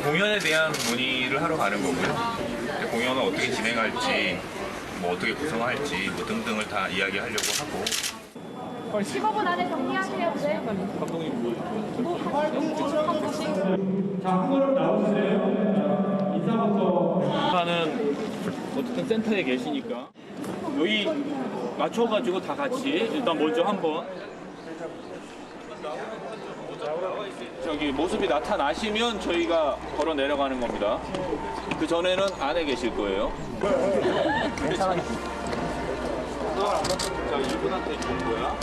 공연에 대한 문의를 하러 가는 거고요. 공연을 어떻게 진행할지, 뭐 어떻게 구성할지 뭐 등등을 다 이야기하려고 하고. 15분 안에 정리하세요. 네. 감독님 자, 한 걸음 나오세요. 인사부터. 하는 어쨌든 센터에 계시니까 여기 맞춰가지고 다 같이 일단 먼저 한번 저기 모습이 나타나시면 저희가 걸어 내려가는 겁니다. 그 전에는 안에 계실 거예요. 괜찮아요. 자, 이분한테 준 거야.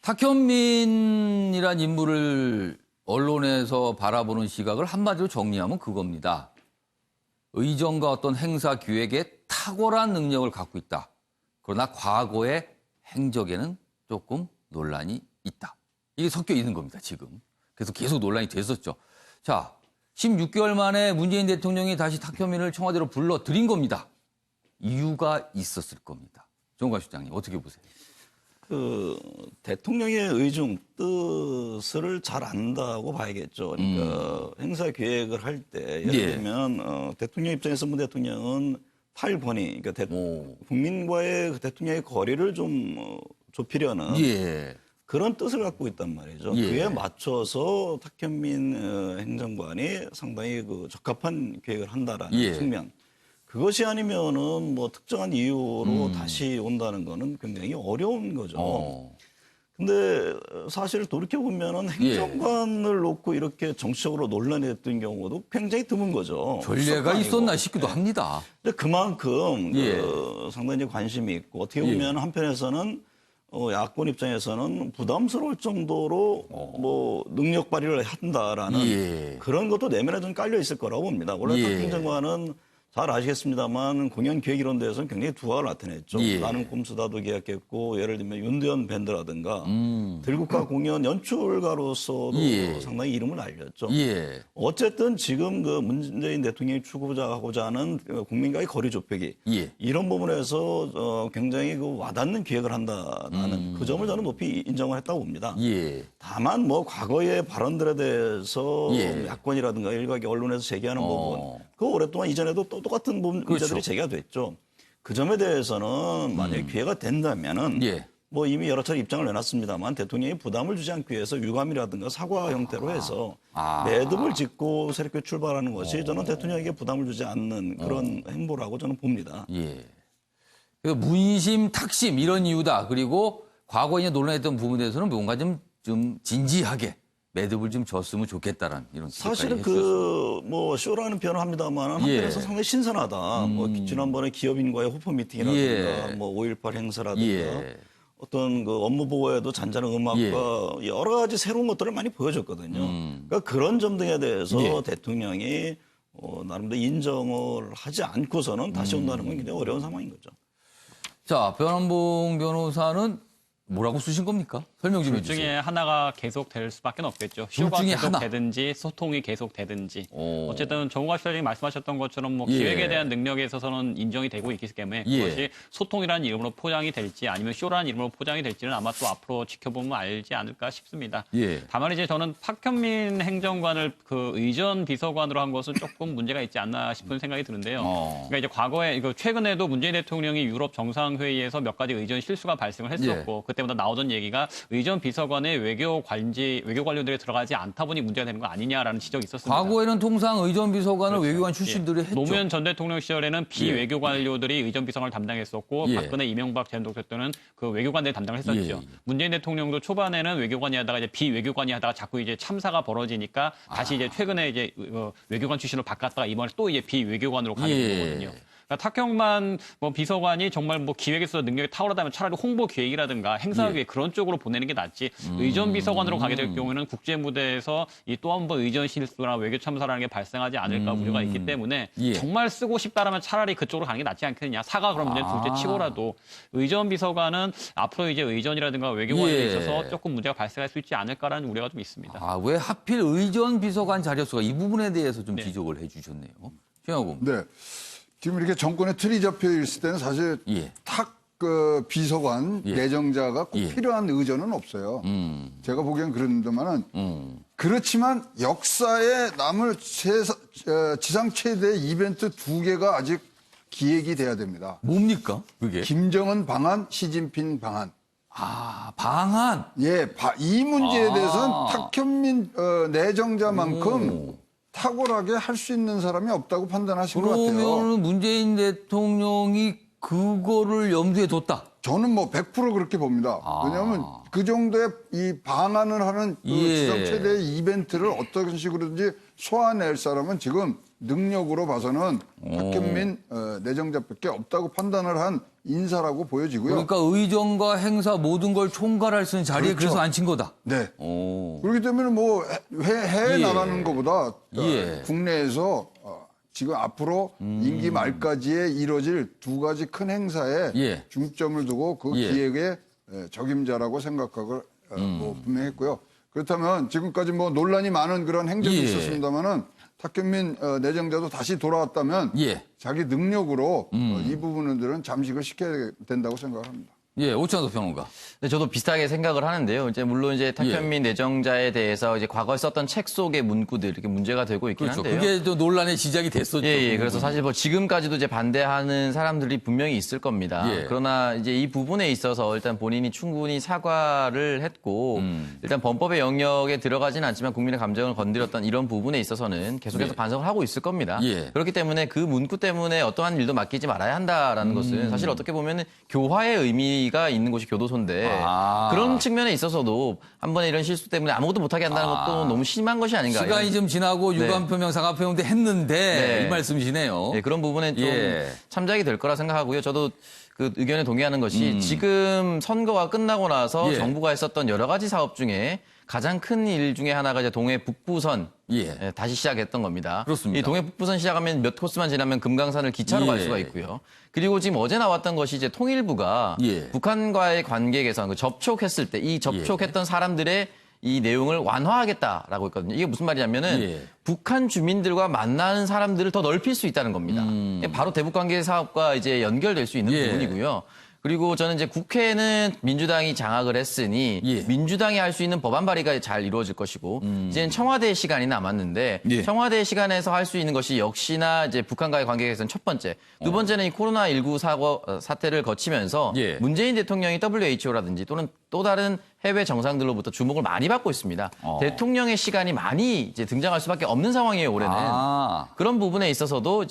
탁현민이란 인물을 언론에서 바라보는 시각을 한마디로 정리하면 그겁니다. 의정과 어떤 행사 기획에 탁월한 능력을 갖고 있다. 그러나 과거의 행적에는 조금 논란이 있다. 이게 섞여 있는 겁니다, 지금. 그래서 계속 논란이 됐었죠. 자, 16개월 만에 문재인 대통령이 다시 탁현민을 청와대로 불러들인 겁니다. 이유가 있었을 겁니다. 정관 실장님, 어떻게 보세요? 대통령의 의중 뜻을 잘 안다고 봐야겠죠. 그러니까 행사 계획을 할 때 예를 들면 대통령 입장에서 문 대통령은 탈권위, 그러니까 국민과의 그 대통령의 거리를 좀 좁히려는 그런 뜻을 갖고 있단 말이죠. 그에 맞춰서 탁현민 행정관이 상당히 그 적합한 계획을 한다라는 측면. 그것이 아니면은 뭐 특정한 이유로 다시 온다는 거는 굉장히 어려운 거죠. 근데 사실 돌이켜보면은 행정관을 놓고 이렇게 정치적으로 논란이 됐던 경우도 굉장히 드문 거죠. 전례가 있었나 싶기도 합니다. 근데 그만큼 상당히 관심이 있고 어떻게 보면 한편에서는 야권 입장에서는 부담스러울 정도로 뭐 능력 발휘를 한다라는 그런 것도 내면에 좀 깔려 있을 거라고 봅니다. 원래 탁 행정관은 잘 아시겠습니다만 공연 기획 이런 데서는 굉장히 두각을 나타냈죠. 나는 꿈수다도 계약했고 예를 들면 윤대현 밴드라든가 들국화 공연 연출가로서도 상당히 이름을 알렸죠. 어쨌든 지금 그 문재인 대통령이 추구하고자 하는 국민과의 거리 좁히기 이런 부분에서 굉장히 그 와닿는 기획을 한다는 그 점을 저는 높이 인정을 했다고 봅니다. 다만 뭐 과거의 발언들에 대해서 야권이라든가 일각의 언론에서 제기하는 부분 그 오랫동안 이전에도 또 똑같은 문제들이 제기가 됐죠. 그 점에 대해서는 만약에 기회가 된다면은 뭐 이미 여러 차례 입장을 내놨습니다만 대통령이 부담을 주지 않기 위해서 유감이라든가 사과 형태로 해서 매듭을 짓고 새롭게 출발하는 것이 저는 대통령에게 부담을 주지 않는 그런 행보라고 저는 봅니다. 문심, 탁심 이런 이유다. 그리고 과거에 논란했던 부분에서는 뭔가 좀 진지하게 매듭을 좀 졌으면 좋겠다라는 이런 사실은 뭐 쇼라는 표현을 합니다만 한편에서 상당히 신선하다. 뭐 지난번에 기업인과의 호프 미팅이라든가 뭐 5.18 행사라든가 어떤 그 업무 보고에도 잔잔한 음악과 여러 가지 새로운 것들을 많이 보여줬거든요. 그러니까 그런 점 등에 대해서 대통령이 나름대로 인정을 하지 않고서는 다시 온다는 건 굉장히 어려운 상황인 거죠. 자, 변원봉 변호사는 뭐라고 쓰신 겁니까? 설명 좀 해주세요. 둘 중에 하나가 계속될 수밖에 없겠죠. 쇼가 계속되든지 소통이 계속되든지. 어쨌든 정우가 실장님이 말씀하셨던 것처럼 뭐 기획에 대한 능력에 있어서는 인정이 되고 있기 때문에 그것이 소통이라는 이름으로 포장이 될지 아니면 쇼라는 이름으로 포장이 될지는 아마 또 앞으로 지켜보면 알지 않을까 싶습니다. 다만 이제 저는 탁현민 행정관을 그 의전 비서관으로 한 것은 조금 문제가 있지 않나 싶은 생각이 드는데요. 그러니까 이제 과거에 최근에도 문재인 대통령이 유럽 정상회의에서 몇 가지 의전 실수가 발생을 했었고 그때 때마다 나오던 얘기가 의전 비서관의 외교 관료들이 들어가지 않다 보니 문제가 되는 거 아니냐라는 지적이 있었습니다. 과거에는 통상 의전 비서관을 그렇죠. 외교관 출신들이 했죠. 노무현 전 대통령 시절에는 비외교 관료들이 의전 비서관을 담당했었고 박근혜, 이명박 전 대통령 때는 그 외교관들이 담당을 했었죠. 문재인 대통령도 초반에는 외교관이 하다가 이제 비외교관이 하다가 자꾸 이제 참사가 벌어지니까 다시 이제 최근에 이제 외교관 출신으로 바꿨다가 이번에 또 이제 비외교관으로 가게 된 거거든요. 그러니까 탁현만 비서관이 정말 기획에서 능력이 탁월하다면 차라리 홍보 기획이라든가 행사 기획 그런 쪽으로 보내는 게 낫지. 의전 비서관으로 가게 될 경우에는 국제 무대에서 이 또 한 번 의전 실수나 외교 참사라는 게 발생하지 않을까 우려가 있기 때문에 정말 쓰고 싶다라면 차라리 그쪽으로 가는 게 낫지 않겠느냐. 사과 그런 문제는 둘째 치고라도 의전 비서관은 앞으로 이제 의전이라든가 외교 관련에 있어서 조금 문제가 발생할 수 있지 않을까라는 우려가 좀 있습니다. 왜 하필 의전 비서관 자료수가 이 부분에 대해서 좀 지적을 해주셨네요. 최영호. 네. 지금 이렇게 정권의 틀이 잡혀 있을 때는 사실 그 비서관, 내정자가 꼭 필요한 의전은 없어요. 제가 보기엔 그런데만은 그렇지만 역사에 남을 지상 최대 이벤트 2개가 아직 기획이 돼야 됩니다. 뭡니까? 그게? 김정은 방한, 시진핑 방한. 방한? 예, 이 문제에 대해서는 탁현민 내정자만큼 탁월하게 할 수 있는 사람이 없다고 판단하신 것 같아요. 그러면 문재인 대통령이 그거를 염두에 뒀다? 저는 100% 그렇게 봅니다. 왜냐하면 그 정도의 이 방안을 하는 지상 최대의 이벤트를 어떤 식으로든지 소화낼 사람은 지금 능력으로 봐서는 탁현민 내정자밖에 없다고 판단을 한 인사라고 보여지고요. 그러니까 의전과 행사 모든 걸 총괄할 수 있는 자리에 그래서 앉힌 거다. 네. 그렇기 때문에 해외 나가는 것보다 국내에서 지금 앞으로 임기 말까지에 이뤄질 2가지 큰 행사에 중점을 두고 그 기획의 적임자라고 생각을 분명했고요. 그렇다면 지금까지 논란이 많은 그런 행적이 있었습니다만은 탁현민 내정자도 다시 돌아왔다면 자기 능력으로 이 부분들은 잠식을 시켜야 된다고 생각합니다. 오창석 평론가. 네, 저도 비슷하게 생각을 하는데요. 물론 탁현민 내정자에 대해서 과거에 썼던 책 속의 문구들 이렇게 문제가 되고 있긴 한데요. 그게 또 논란의 시작이 됐었죠. 그래서 사실 지금까지도 반대하는 사람들이 분명히 있을 겁니다. 그러나 이 부분에 있어서 일단 본인이 충분히 사과를 했고 일단 범법의 영역에 들어가지는 않지만 국민의 감정을 건드렸던 이런 부분에 있어서는 계속해서 반성을 하고 있을 겁니다. 그렇기 때문에 그 문구 때문에 어떠한 일도 맡기지 말아야 한다라는 것은 사실 어떻게 보면 교화의 의미가 있는 곳이 교도소인데 그런 측면에 있어서도 한 번에 이런 실수 때문에 아무것도 못하게 한다는 것도 너무 심한 것이 아닌가. 시간이 좀 지나고 유감표명, 사과표명도 했는데 이 말씀이시네요. 그런 부분에 좀 참작이 될 거라 생각하고요. 저도 그 의견에 동의하는 것이 지금 선거가 끝나고 나서 정부가 했었던 여러 가지 사업 중에 가장 큰 일 중에 하나가 동해 북부선 다시 시작했던 겁니다. 그렇습니다. 이 동해 북부선 시작하면 몇 코스만 지나면 금강산을 기차로 갈 수가 있고요. 그리고 지금 어제 나왔던 것이 통일부가 북한과의 관계 개선, 접촉했을 때 이 접촉했던 사람들의 이 내용을 완화하겠다라고 했거든요. 이게 무슨 말이냐면은 북한 주민들과 만나는 사람들을 더 넓힐 수 있다는 겁니다. 바로 대북관계 사업과 연결될 수 있는 부분이고요. 그리고 저는 국회는 민주당이 장악을 했으니 민주당이 할 수 있는 법안 발의가 잘 이루어질 것이고 이제는 청와대의 시간이 남았는데 청와대 시간에서 할 수 있는 것이 역시나 북한과의 관계 개선 첫 번째, 두 번째는 이 코로나19 사태를 거치면서 문재인 대통령이 WHO라든지 또는 또 다른 해외 정상들로부터 주목을 많이 받고 있습니다. 대통령의 시간이 많이 등장할 수밖에 없는 상황이에요, 올해는. 그런 부분에 있어서도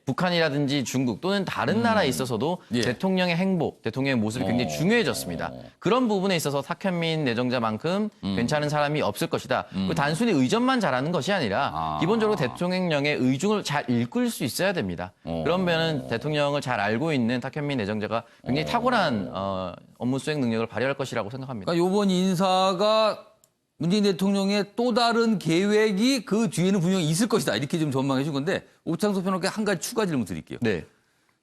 북한이라든지 중국 또는 다른 나라에 있어서도 대통령의 행보, 대통령의 모습이 굉장히 중요해졌습니다. 그런 부분에 있어서 탁현민 내정자만큼 괜찮은 사람이 없을 것이다. 단순히 의전만 잘하는 것이 아니라 기본적으로 대통령의 의중을 잘 이끌 수 있어야 됩니다. 그러면 대통령을 잘 알고 있는 탁현민 내정자가 굉장히 탁월한 업무 수행 능력을 발휘할 것이라고 생각합니다. 그러니까 이번 인사가 문재인 대통령의 또 다른 계획이 그 뒤에는 분명히 있을 것이다. 이렇게 좀 전망해 준 건데 오창석 변호사께 한 가지 추가 질문 드릴게요.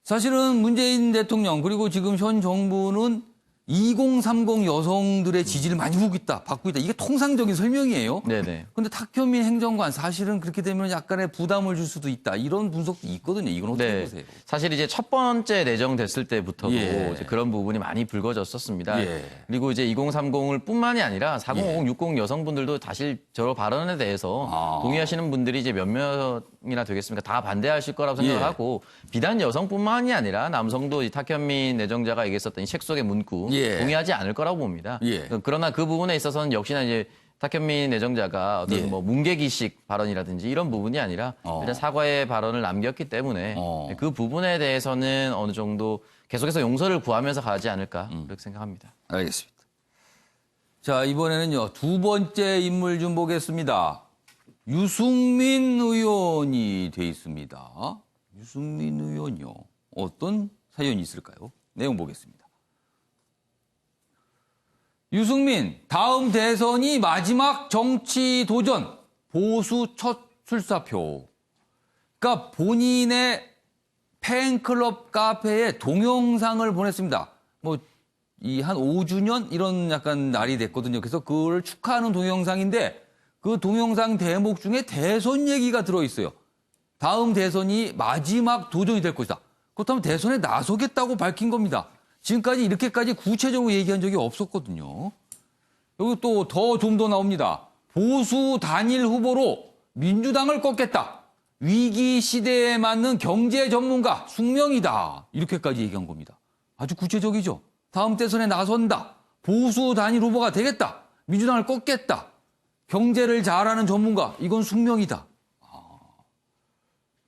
사실은 문재인 대통령 그리고 지금 현 정부는 2030 여성들의 지지를 많이 받고 있다. 이게 통상적인 설명이에요. 그런데 탁현민 행정관 사실은 그렇게 되면 약간의 부담을 줄 수도 있다. 이런 분석도 있거든요. 이건 어떻게 보세요? 사실 첫 번째 내정됐을 때부터도 그런 부분이 많이 불거졌었습니다. 그리고 2030을 뿐만이 아니라 4050, 60 여성분들도 사실 저런 발언에 대해서 동의하시는 분들이 몇 명이나 되겠습니까? 다 반대하실 거라고 생각을 하고 비단 여성뿐만이 아니라 남성도 탁현민 내정자가 얘기했었던 이 책 속의 문구 동의하지 않을 거라고 봅니다. 그러나 그 부분에 있어서는 역시나 이제 탁현민 내정자가 어떤 뭐 뭉개기식 발언이라든지 이런 부분이 아니라 일단 사과의 발언을 남겼기 때문에 그 부분에 대해서는 어느 정도 계속해서 용서를 구하면서 가지 않을까 그렇게 생각합니다. 알겠습니다. 자, 이번에는요, 두 번째 인물 좀 보겠습니다. 유승민 의원이 돼 있습니다. 유승민 의원이요. 어떤 사연이 있을까요? 내용 보겠습니다. 유승민, 다음 대선이 마지막 정치 도전, 보수 첫 출사표. 그러니까 본인의 팬클럽 카페에 동영상을 보냈습니다. 뭐, 한 5주년? 이런 약간 날이 됐거든요. 그래서 그걸 축하하는 동영상인데 그 동영상 대목 중에 대선 얘기가 들어있어요. 다음 대선이 마지막 도전이 될 것이다. 그렇다면 대선에 나서겠다고 밝힌 겁니다. 지금까지 이렇게까지 구체적으로 얘기한 적이 없었거든요. 여기 또 좀 더 나옵니다. 보수 단일 후보로 민주당을 꺾겠다. 위기 시대에 맞는 경제 전문가 숙명이다. 이렇게까지 얘기한 겁니다. 아주 구체적이죠. 다음 대선에 나선다. 보수 단일 후보가 되겠다. 민주당을 꺾겠다. 경제를 잘하는 전문가. 이건 숙명이다.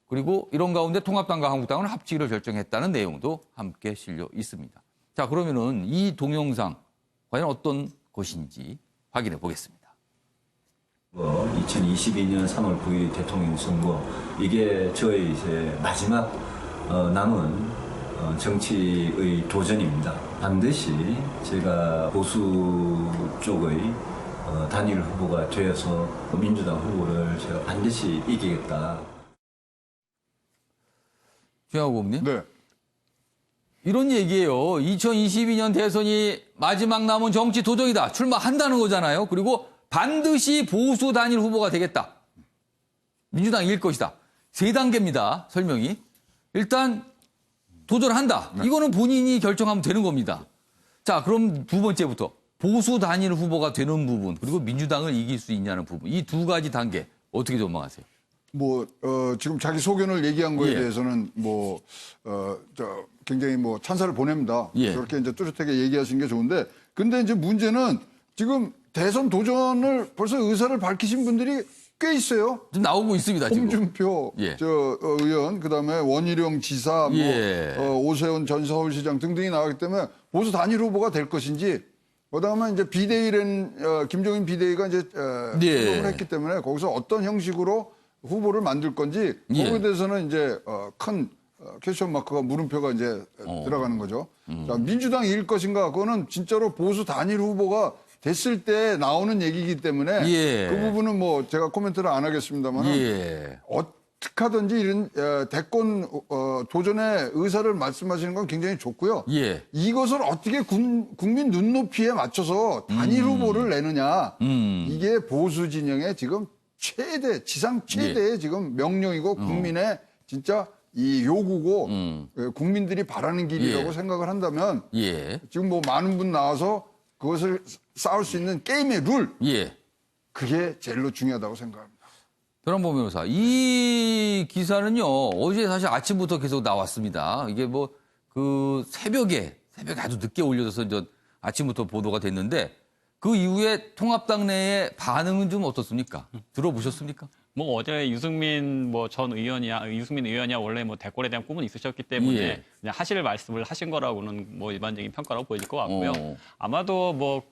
그리고 이런 가운데 통합당과 한국당은 합치기를 결정했다는 내용도 함께 실려 있습니다. 자, 그러면은 이 동영상 과연 어떤 것인지 확인해 보겠습니다. 2022년 3월 9일 대통령 선거, 이게 저의 이제 마지막 남은 정치의 도전입니다. 반드시 제가 보수 쪽의 단일 후보가 되어서 민주당 후보를 제가 반드시 이기겠다. 주영하고 의원님. 네. 이런 얘기예요. 2022년 대선이 마지막 남은 정치 도전이다. 출마한다는 거잖아요. 그리고 반드시 보수 단일 후보가 되겠다. 민주당 이길 것이다. 3단계입니다. 설명이. 일단 도전한다. 이거는 본인이 결정하면 되는 겁니다. 자, 그럼 두 번째부터 보수 단일 후보가 되는 부분, 그리고 민주당을 이길 수 있냐는 부분. 이 두 가지 단계 어떻게 전망하세요? 지금 자기 소견을 얘기한 거에 대해서는 굉장히 찬사를 보냅니다. 그렇게 이제 뚜렷하게 얘기하신 게 좋은데, 근데 이제 문제는 지금 대선 도전을 벌써 의사를 밝히신 분들이 꽤 있어요. 좀 나오고 있습니다, 지금. 홍준표 의원, 그다음에 원희룡 지사, 오세훈 전 서울시장 등등이 나왔기 때문에 보수 단일 후보가 될 것인지, 그다음에 이제 비대위는 김종인 비대위가 이제 출범을 했기 때문에 거기서 어떤 형식으로 후보를 만들 건지 거기에 대해서는 이제 큰 퀘스천 마크가 물음표가 이제 들어가는 거죠. 자, 민주당이 이길 것인가, 그거는 진짜로 보수 단일 후보가 됐을 때 나오는 얘기이기 때문에 그 부분은 제가 코멘트를 안 하겠습니다만 어떻게 하든지 이런 대권 도전의 의사를 말씀하시는 건 굉장히 좋고요. 이것을 어떻게 국민 눈높이에 맞춰서 단일 후보를 내느냐, 이게 보수 진영의 지금 지상 최대의 지금 명령이고 국민의 진짜 이 요구고 국민들이 바라는 길이라고 생각을 한다면 지금 많은 분 나와서 그것을 싸울 수 있는 게임의 룰, 그게 제일로 중요하다고 생각합니다. 변환보 변호사, 이 기사는요, 어제 사실 아침부터 계속 나왔습니다. 이게 새벽에 아주 늦게 올려져서 아침부터 보도가 됐는데, 그 이후에 통합당 내의 반응은 좀 어떻습니까? 들어보셨습니까? 어제 유승민 의원이야 원래 대권에 대한 꿈은 있으셨기 때문에 그냥 하실 말씀을 하신 거라고는 일반적인 평가라고 보일 것 같고요. 아마도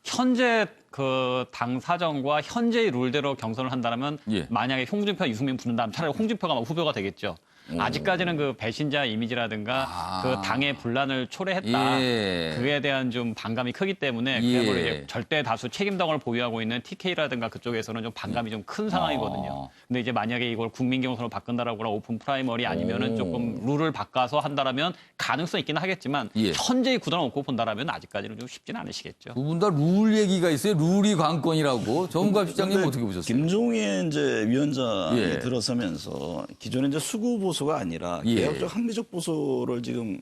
현재 그 당 사정과 현재의 룰대로 경선을 한다면 만약에 홍준표, 유승민 붙는다면 차라리 홍준표가 후보가 되겠죠. 아직까지는 그 배신자 이미지라든가 그 당의 분란을 초래했다. 그에 대한 좀 반감이 크기 때문에 그야말로 이제 절대 다수 책임당을 보유하고 있는 TK라든가 그쪽에서는 좀 반감이 좀 큰 상황이거든요. 근데 이제 만약에 이걸 국민 경선으로 바꾼다라거나 오픈 프라이머리 아니면은 조금 룰을 바꿔서 한다라면 가능성이 있기는 하겠지만 현재의 구도를 놓고 본다라면 아직까지는 좀 쉽지는 않으시겠죠. 두 분 다 룰 얘기가 있어요. 룰이 관건이라고. 정무갑 시장님 어떻게 보셨어요? 김종인 이제 위원장이 들어서면서 기존에 이제 수구 보수가 아니라 개혁적 합리적 보수를 지금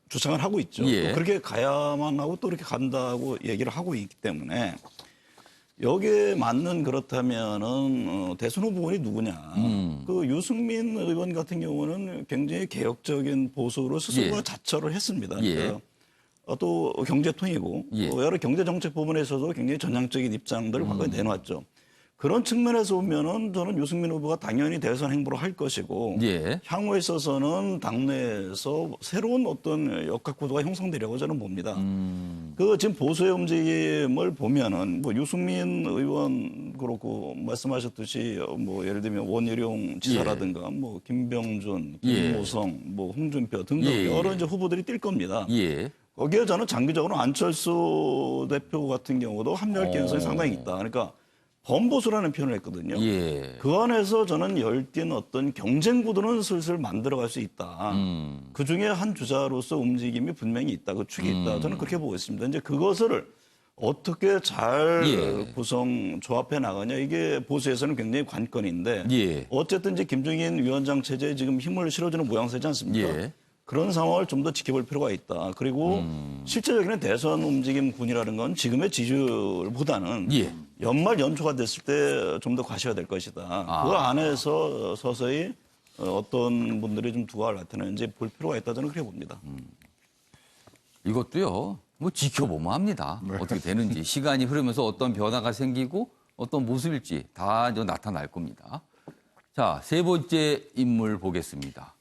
주창을 하고 있죠. 또 그렇게 가야만 하고 또 이렇게 간다고 얘기를 하고 있기 때문에 여기에 맞는 그렇다면은 대선 후보군이 누구냐. 그 유승민 의원 같은 경우는 굉장히 개혁적인 보수로 스스로가 자처를 했습니다. 그러니까 또 경제통이고 예. 또 여러 경제정책 부분에서도 굉장히 전향적인 입장들을 과거에 내놓았죠. 그런 측면에서 보면은 저는 유승민 후보가 당연히 대선 행보를 할 것이고 예. 향후에 있어서는 당내에서 새로운 어떤 역학구도가 형성되려고 저는 봅니다. 그 지금 보수의 움직임을 보면은 뭐 유승민 의원 그렇고 말씀하셨듯이 뭐 예를 들면 원희룡 지사라든가 뭐 김병준, 김무성, 뭐 홍준표 등등 여러 이제 후보들이 뛸 겁니다. 예. 거기에 저는 장기적으로 안철수 대표 같은 경우도 합류할 가능성이 상당히 있다. 그러니까 범보수라는 표현을 했거든요. 예. 그 안에서 저는 열띤 어떤 경쟁 구도는 슬슬 만들어갈 수 있다. 그 중에 한 주자로서 움직임이 분명히 있다. 그 축이 있다. 저는 그렇게 보고 있습니다. 이제 그것을 어떻게 잘 구성 조합해 나가냐 이게 보수에서는 굉장히 관건인데 어쨌든 이제 김종인 위원장 체제에 지금 힘을 실어주는 모양새지 않습니까? 그런 상황을 좀 더 지켜볼 필요가 있다. 그리고 실제적인 대선 움직임군이라는 건 지금의 지지율보다는 연말 연초가 됐을 때 좀 더 과시화될 것이다. 그 안에서 서서히 어떤 분들이 좀 두각을 나타내는지 볼 필요가 있다. 저는 그렇게 봅니다. 이것도요. 뭐 지켜보면 합니다. 어떻게 되는지. 시간이 흐르면서 어떤 변화가 생기고 어떤 모습일지 다 이제 나타날 겁니다. 자, 세 번째 인물 보겠습니다.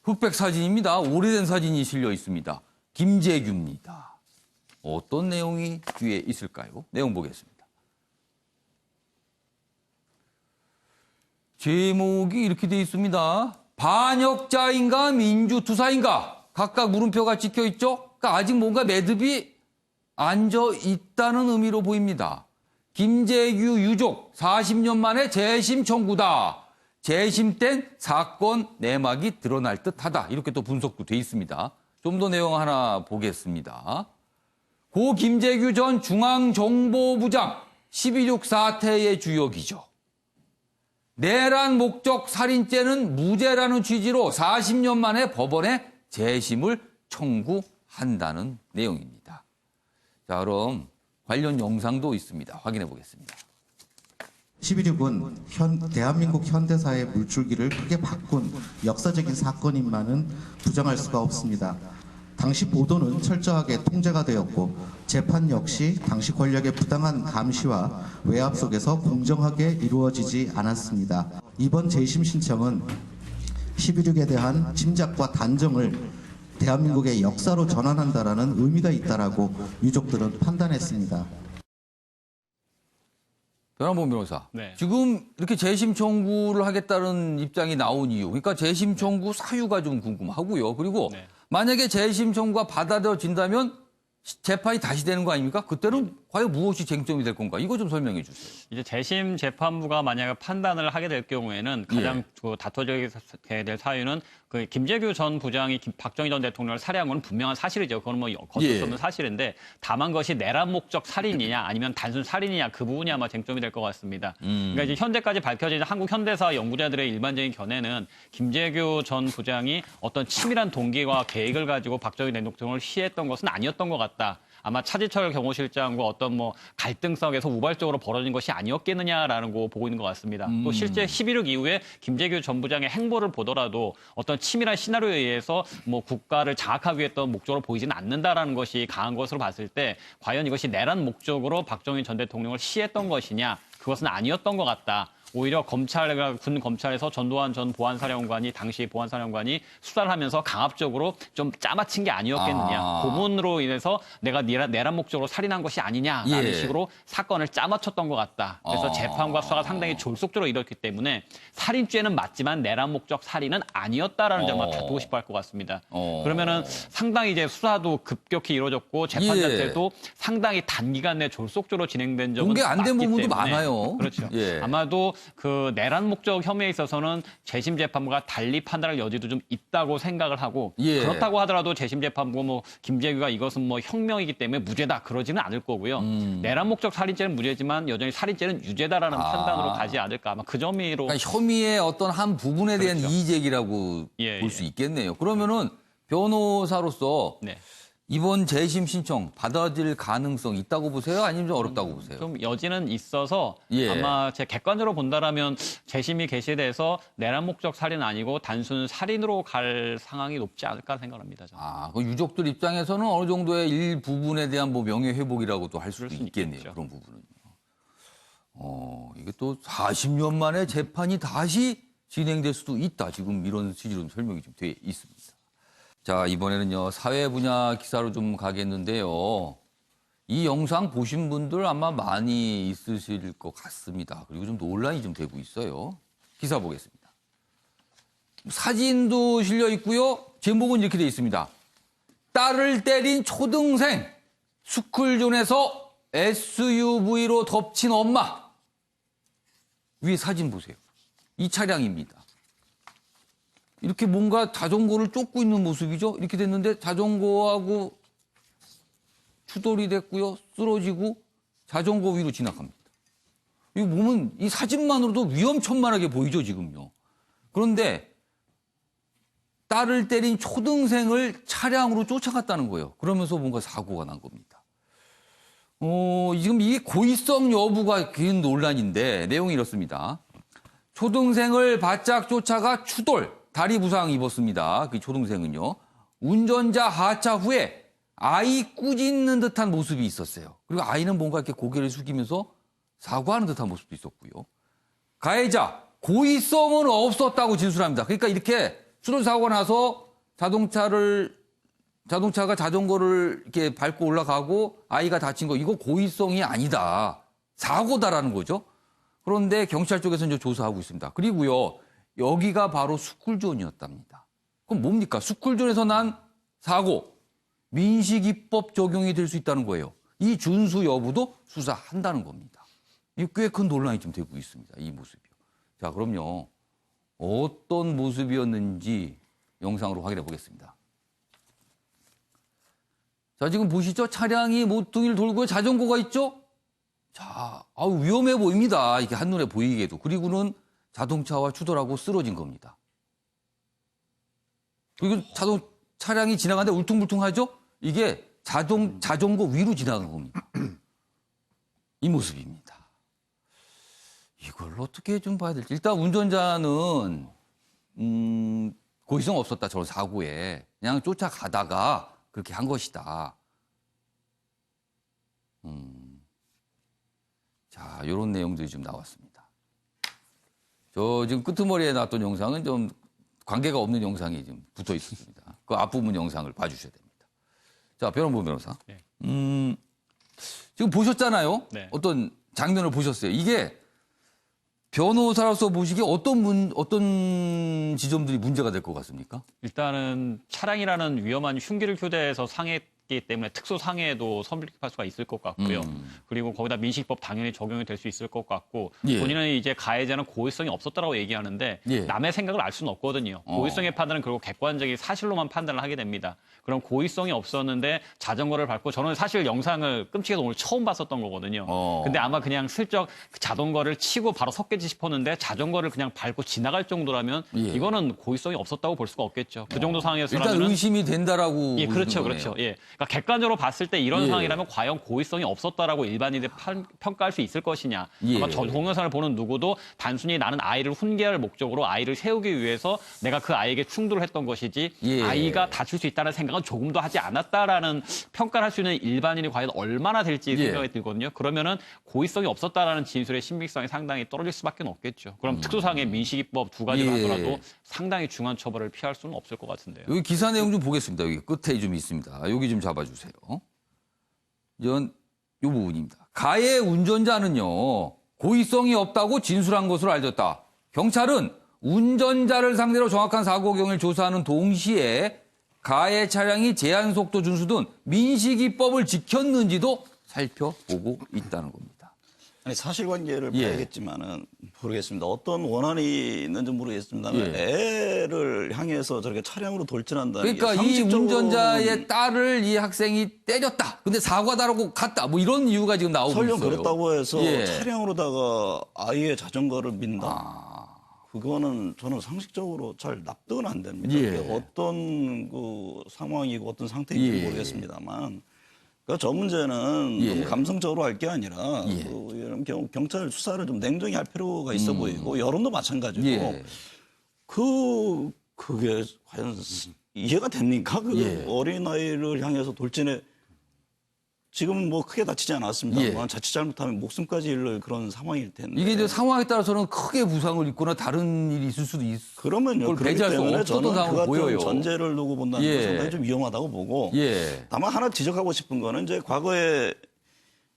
흑백 사진입니다. 오래된 사진이 실려 있습니다. 김재규입니다. 어떤 내용이 뒤에 있을까요? 내용 보겠습니다. 제목이 이렇게 돼 있습니다. 반역자인가 민주투사인가 각각 물음표가 찍혀 있죠. 그러니까 아직 뭔가 매듭이 앉아 있다는 의미로 보입니다. 김재규 유족 40년 만에 재심 청구다. 재심 땐 사건 내막이 드러날 듯하다. 이렇게 또 분석도 돼 있습니다. 좀 더 내용 하나 보겠습니다. 고 김재규 전 중앙정보부장 12.6 사태의 주역이죠. 내란 목적 살인죄는 무죄라는 취지로 40년 만에 법원에 재심을 청구한다는 내용입니다. 자, 그럼 관련 영상도 있습니다. 확인해 보겠습니다. 12.6은 대한민국 현대사의 물줄기를 크게 바꾼 역사적인 사건임만은 부정할 수가 없습니다. 당시 보도는 철저하게 통제가 되었고 재판 역시 당시 권력의 부당한 감시와 외압 속에서 공정하게 이루어지지 않았습니다. 이번 재심 신청은 12.6에 대한 짐작과 단정을 대한민국의 역사로 전환한다라는 의미가 있다라고 유족들은 판단했습니다. 변한봉 변호사. 네. 지금 이렇게 재심 청구를 하겠다는 입장이 나온 이유. 그러니까 재심 청구 사유가 좀 궁금하고요. 그리고 만약에 재심 청구가 받아들여진다면 재판이 다시 되는 거 아닙니까? 그때는 과연 무엇이 쟁점이 될 건가? 이거 좀 설명해 주세요. 이제 재심 재판부가 만약에 판단을 하게 될 경우에는 가장 다투어지게 될 사유는 그 김재규 전 부장이 박정희 전 대통령을 살해한 건 분명한 사실이죠. 그건 뭐 거둘 수 없는 사실인데 다만 그것이 내란 목적 살인이냐 아니면 단순 살인이냐 그 부분이 아마 쟁점이 될 것 같습니다. 그러니까 이제 현재까지 밝혀진 한국 현대사 연구자들의 일반적인 견해는 김재규 전 부장이 어떤 치밀한 동기와 계획을 가지고 박정희 전 대통령을 시해했던 것은 아니었던 것 같다. 아마 차지철 경호실장과 어떤 뭐 갈등성에서 우발적으로 벌어진 것이 아니었겠느냐라는 거 보고 있는 것 같습니다. 또 실제 11.6 이후에 김재규 전 부장의 행보를 보더라도 어떤 치밀한 시나리오에 의해서 뭐 국가를 장악하기 위해 했던 목적으로 보이지는 않는다라는 것이 강한 것으로 봤을 때 과연 이것이 내란 목적으로 박정희 전 대통령을 시했던 것이냐 그것은 아니었던 것 같다. 오히려 군 검찰에서 전두환 전 보안사령관이 당시 보안사령관이 수사를 하면서 강압적으로 좀 짜맞힌 게 아니었겠느냐. 고문으로 인해서 내가 내란 목적으로 살인한 것이 아니냐라는 식으로 사건을 짜맞췄던 것 같다. 그래서 재판과 수사가 상당히 졸속적으로 이뤘기 때문에 살인죄는 맞지만 내란 목적 살인은 아니었다라는 점만 다투고 싶어 할 것 같습니다. 그러면은 상당히 이제 수사도 급격히 이루어졌고 재판 자체도 상당히 단기간 내 졸속적으로 진행된 적은 공개 안 된 부분도 때문에. 많아요. 그렇죠. 아마도 그 내란 목적 혐의에 있어서는 재심 재판부가 달리 판단할 여지도 좀 있다고 생각을 하고 그렇다고 하더라도 재심 재판부가 뭐 김재규가 이것은 뭐 혁명이기 때문에 무죄다 그러지는 않을 거고요. 내란 목적 살인죄는 무죄지만 여전히 살인죄는 유죄다라는 판단으로 가지 않을까 아마 그 점으로. 그러니까 혐의의 어떤 한 부분에 대한 이의 제기라고 볼 수 있겠네요. 그러면은 변호사로서 이번 재심 신청 받아들일 가능성 있다고 보세요? 아니면 좀 어렵다고 보세요? 좀 여지는 있어서 예. 아마 제 객관적으로 본다라면 재심이 개시돼서 내란 목적 살인 아니고 단순 살인으로 갈 상황이 높지 않을까 생각합니다. 저는. 그 유족들 입장에서는 어느 정도의 일부분에 대한 뭐 명예회복이라고도 할 수도 있겠네요. 있겠죠. 그런 부분은요. 이게 또 40년 만에 재판이 다시 진행될 수도 있다. 지금 이런 취지로 설명이 좀 돼 있습니다. 자, 이번에는요, 사회 분야 기사로 좀 가겠는데요. 이 영상 보신 분들 아마 많이 있으실 것 같습니다. 그리고 좀 논란이 좀 되고 있어요. 기사 보겠습니다. 사진도 실려 있고요. 제목은 이렇게 돼 있습니다. 딸을 때린 초등생, 스쿨존에서 SUV로 덮친 엄마. 위에 사진 보세요. 이 차량입니다. 이렇게 뭔가 자전거를 쫓고 있는 모습이죠. 이렇게 됐는데 자전거하고 추돌이 됐고요. 쓰러지고 자전거 위로 지나갑니다. 이거 보면 이 사진만으로도 위험천만하게 보이죠, 지금요. 그런데 딸을 때린 초등생을 차량으로 쫓아갔다는 거예요. 그러면서 뭔가 사고가 난 겁니다. 지금 이게 고의성 여부가 긴 논란인데 내용이 이렇습니다. 초등생을 바짝 쫓아가 추돌, 다리 부상 입었습니다. 그 초등생은요. 운전자 하차 후에 아이 꾸짖는 듯한 모습이 있었어요. 그리고 아이는 뭔가 이렇게 고개를 숙이면서 사과하는 듯한 모습도 있었고요. 가해자, 고의성은 없었다고 진술합니다. 그러니까 이렇게 추돌 사고가 나서 자동차가 자전거를 이렇게 밟고 올라가고 아이가 다친 거, 이거 고의성이 아니다. 사고다라는 거죠. 그런데 경찰 쪽에서 이제 조사하고 있습니다. 그리고요, 여기가 바로 스쿨존이었답니다. 그럼 뭡니까? 스쿨존에서 난 사고, 민식이법 적용이 될 수 있다는 거예요. 이 준수 여부도 수사한다는 겁니다. 이 꽤 큰 논란이 좀 되고 있습니다. 이 모습이요. 자, 그럼요. 어떤 모습이었는지 영상으로 확인해 보겠습니다. 자, 지금 보시죠? 차량이 모퉁이를 돌고 자전거가 있죠? 자, 위험해 보입니다. 이렇게 한눈에 보이게도. 그리고는 자동차와 추돌하고 쓰러진 겁니다. 그리고 차량이 지나가는데 울퉁불퉁하죠? 이게 자전거 위로 지나간 겁니다. 이 모습입니다. 이걸 어떻게 좀 봐야 될지. 일단 운전자는 고의성 없었다. 저런 사고에. 그냥 쫓아가다가 그렇게 한 것이다. 자, 이런 내용들이 좀 나왔습니다. 저 지금 끄트머리에 나왔던 영상은 좀 관계가 없는 영상이 좀 붙어 있습니다. 그 앞부분 영상을 봐주셔야 됩니다. 자, 변호부 변호사. 네. 지금 보셨잖아요. 네. 어떤 장면을 보셨어요. 이게 변호사로서 보시기에 어떤 지점들이 문제가 될 것 같습니까? 일단은 차량이라는 위험한 흉기를 휴대해서 상해했기 때문에 특수 상해에도 선불입할 수가 있을 것 같고요. 그리고 거기다 민식법 당연히 적용이 될 수 있을 것 같고 예. 본인은 이제 가해자는 고의성이 없었다라고 얘기하는데 예. 남의 생각을 알 수는 없거든요. 고의성의 판단은 결국 객관적인 사실로만 판단을 하게 됩니다. 그럼 고의성이 없었는데 자전거를 밟고 저는 사실 영상을 끔찍해서 오늘 처음 봤었던 거거든요. 근데 아마 그냥 슬쩍 자전거를 치고 바로 섰겠지 싶었는데 자전거를 그냥 밟고 지나갈 정도라면 예. 이거는 고의성이 없었다고 볼 수가 없겠죠. 그 정도 상황에서라면 일단 의심이 된다라고. 예, 그렇죠, 보시는 그렇죠. 거네요. 예, 그러니까 객관적으로 봤을 때 이런 예. 상황이라면 과연 고의성이 없었다라고 일반인들이 평가할 수 있을 것이냐. 예. 아마 동영상을 보는 누구도 단순히 나는 아이를 훈계할 목적으로 아이를 세우기 위해서 내가 그 아이에게 충돌을 했던 것이지 예. 아이가 다칠 수 있다는 생각은 조금도 하지 않았다라는 평가를 할 수 있는 일반인이 과연 얼마나 될지 예. 생각이 들거든요. 그러면은 고의성이 없었다라는 진술의 신빙성이 상당히 떨어질 수밖에 없겠죠. 그럼 특수상해 민식이법 두 가지만 예. 하더라도 상당히 중한 처벌을 피할 수는 없을 것 같은데요. 여기 기사 내용 좀 보겠습니다. 여기 끝에 좀 있습니다. 여기 좀 잡아주세요. 이 부분입니다. 가해 운전자는요, 고의성이 없다고 진술한 것으로 알렸다. 경찰은 운전자를 상대로 정확한 사고 경위를 조사하는 동시에 가해 차량이 제한 속도 준수 등 민식이법을 지켰는지도 살펴보고 있다는 겁니다. 아니 사실관계를 예. 봐야겠지만은 모르겠습니다. 어떤 원한이 있는지 모르겠습니다만 애를 향해서 저렇게 차량으로 돌진한다는 그러니까 게 이 상식적으로 운전자의 딸을 이 학생이 때렸다. 근데 사과다라고 갔다. 뭐 이런 이유가 지금 나오고 설령 있어요. 그렇다고 해서 예. 차량으로다가 아이의 자전거를 민다. 그거는 저는 상식적으로 잘 납득은 안 됩니다. 예. 이게 어떤 그 상황이고 어떤 상태인지 예. 모르겠습니다만, 그러니까 저 문제는 예. 너무 감성적으로 할 게 아니라 예. 이런 경찰 수사를 좀 냉정히 할 필요가 있어 보이고 여론도 마찬가지고 예. 그게 과연 이해가 됩니까? 그 예. 어린 아이를 향해서 돌진해. 지금은 뭐 크게 다치지 않았습니다만 예. 자칫 잘못하면 목숨까지 잃을 그런 상황일 텐데. 이게 이제 상황에 따라서는 크게 부상을 입거나 다른 일이 있을 수도 있고 그러면요. 그걸 그렇기 배제할 수 때문에 없었던 저는 그 상황으로 같은 보여요. 전제를 두고 본다는 예. 건 상당히 좀 위험하다고 보고 예. 다만 하나 지적하고 싶은 거는 이제 과거에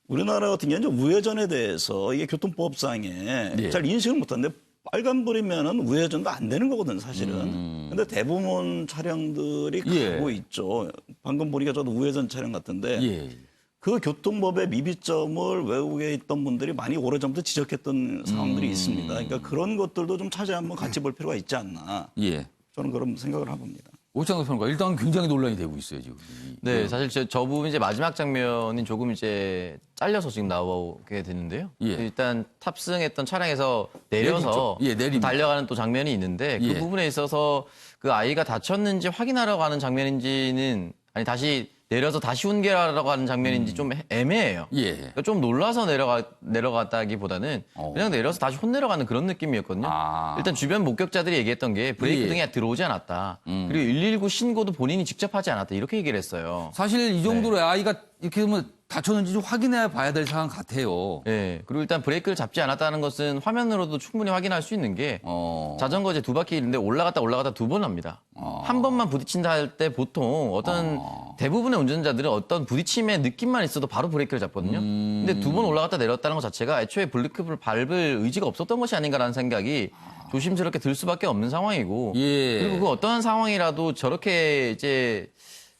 우리나라 같은 경우는 이제 우회전에 대해서 이게 교통법상에 예. 잘 인식을 못하는데 빨간불이면은 우회전도 안 되는 거거든 사실은. 근데 대부분 차량들이 예. 가고 있죠. 방금 보니까 저도 우회전 차량 같은데 예. 그 교통법의 미비점을 외국에 있던 분들이 많이 오래전부터 지적했던 상황들이 있습니다. 그러니까 그런 것들도 좀 차제 한번 같이 볼 필요가 있지 않나. 예. 저는 그런 생각을 해봅니다. 오창석 평론가 일단 굉장히 논란이 되고 있어요 지금. 네, 사실 저 부분 이제 마지막 장면이 조금 이제 잘려서 지금 나오게 되는데요. 예. 일단 탑승했던 차량에서 내려서 내리죠. 예, 내립니다. 달려가는 또 장면이 있는데 그 예. 부분에 있어서 그 아이가 다쳤는지 확인하러 가는 장면인지는 아니 다시 내려서 다시 훈계하러 가는 장면인지 좀 애매해요. 예. 그러니까 좀 놀라서 내려갔다기보다는 그냥 내려서 다시 혼내러 가는 그런 느낌이었거든요. 일단 주변 목격자들이 얘기했던 게 브레이크 예. 등에 들어오지 않았다. 그리고 119 신고도 본인이 직접 하지 않았다. 이렇게 얘기를 했어요. 사실 이 정도로 아이가 이렇게 되면 다쳤는지 좀 확인해 봐야 될 상황 같아요. 네. 그리고 일단 브레이크를 잡지 않았다는 것은 화면으로도 충분히 확인할 수 있는 게 자전거 이제 2바퀴 있는데 올라갔다 2번 합니다. 한 번만 부딪힌다 할 때 보통 어떤 대부분의 운전자들은 어떤 부딪힘의 느낌만 있어도 바로 브레이크를 잡거든요. 근데 2번 올라갔다 내렸다는 것 자체가 애초에 브레이크를 밟을 의지가 없었던 것이 아닌가라는 생각이 조심스럽게 들 수밖에 없는 상황이고 예. 그리고 그 어떠한 상황이라도 저렇게 이제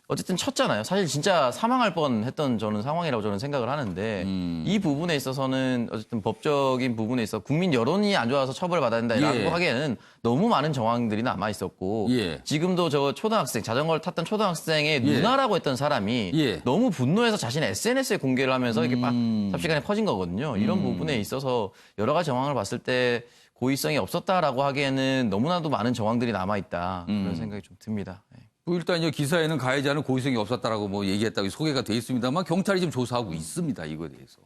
어쨌든 쳤잖아요. 사실 진짜 사망할 뻔했던 저는 상황이라고 저는 생각을 하는데 이 부분에 있어서는 어쨌든 법적인 부분에 있어 국민 여론이 안 좋아서 처벌받아야 된다라고 예. 하기에는 너무 많은 정황들이 남아 있었고 예. 지금도 저 초등학생 자전거를 탔던 초등학생의 예. 누나라고 했던 사람이 예. 너무 분노해서 자신의 SNS에 공개를 하면서 이게 삽시간에 퍼진 거거든요. 이런 부분에 있어서 여러 가지 정황을 봤을 때 고의성이 없었다라고 하기에는 너무나도 많은 정황들이 남아 있다 그런 생각이 좀 듭니다. 네. 일단 이제 기사에는 가해자는 고의성이 없었다라고 뭐 얘기했다고 소개가 돼 있습니다만 경찰이 지금 조사하고 있습니다. 이거에 대해서.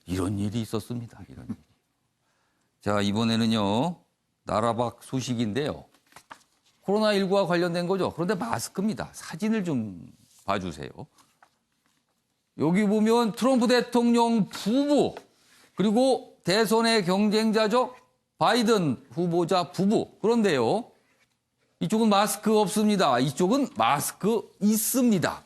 이런 일이 있었습니다. 이런 일이. 자, 이번에는요. 나라밖 소식인데요. 코로나19와 관련된 거죠. 그런데 마스크입니다. 사진을 좀 봐주세요. 여기 보면 트럼프 대통령 부부 그리고 대선의 경쟁자죠. 바이든 후보자 부부. 그런데요. 이쪽은 마스크 없습니다. 이쪽은 마스크 있습니다.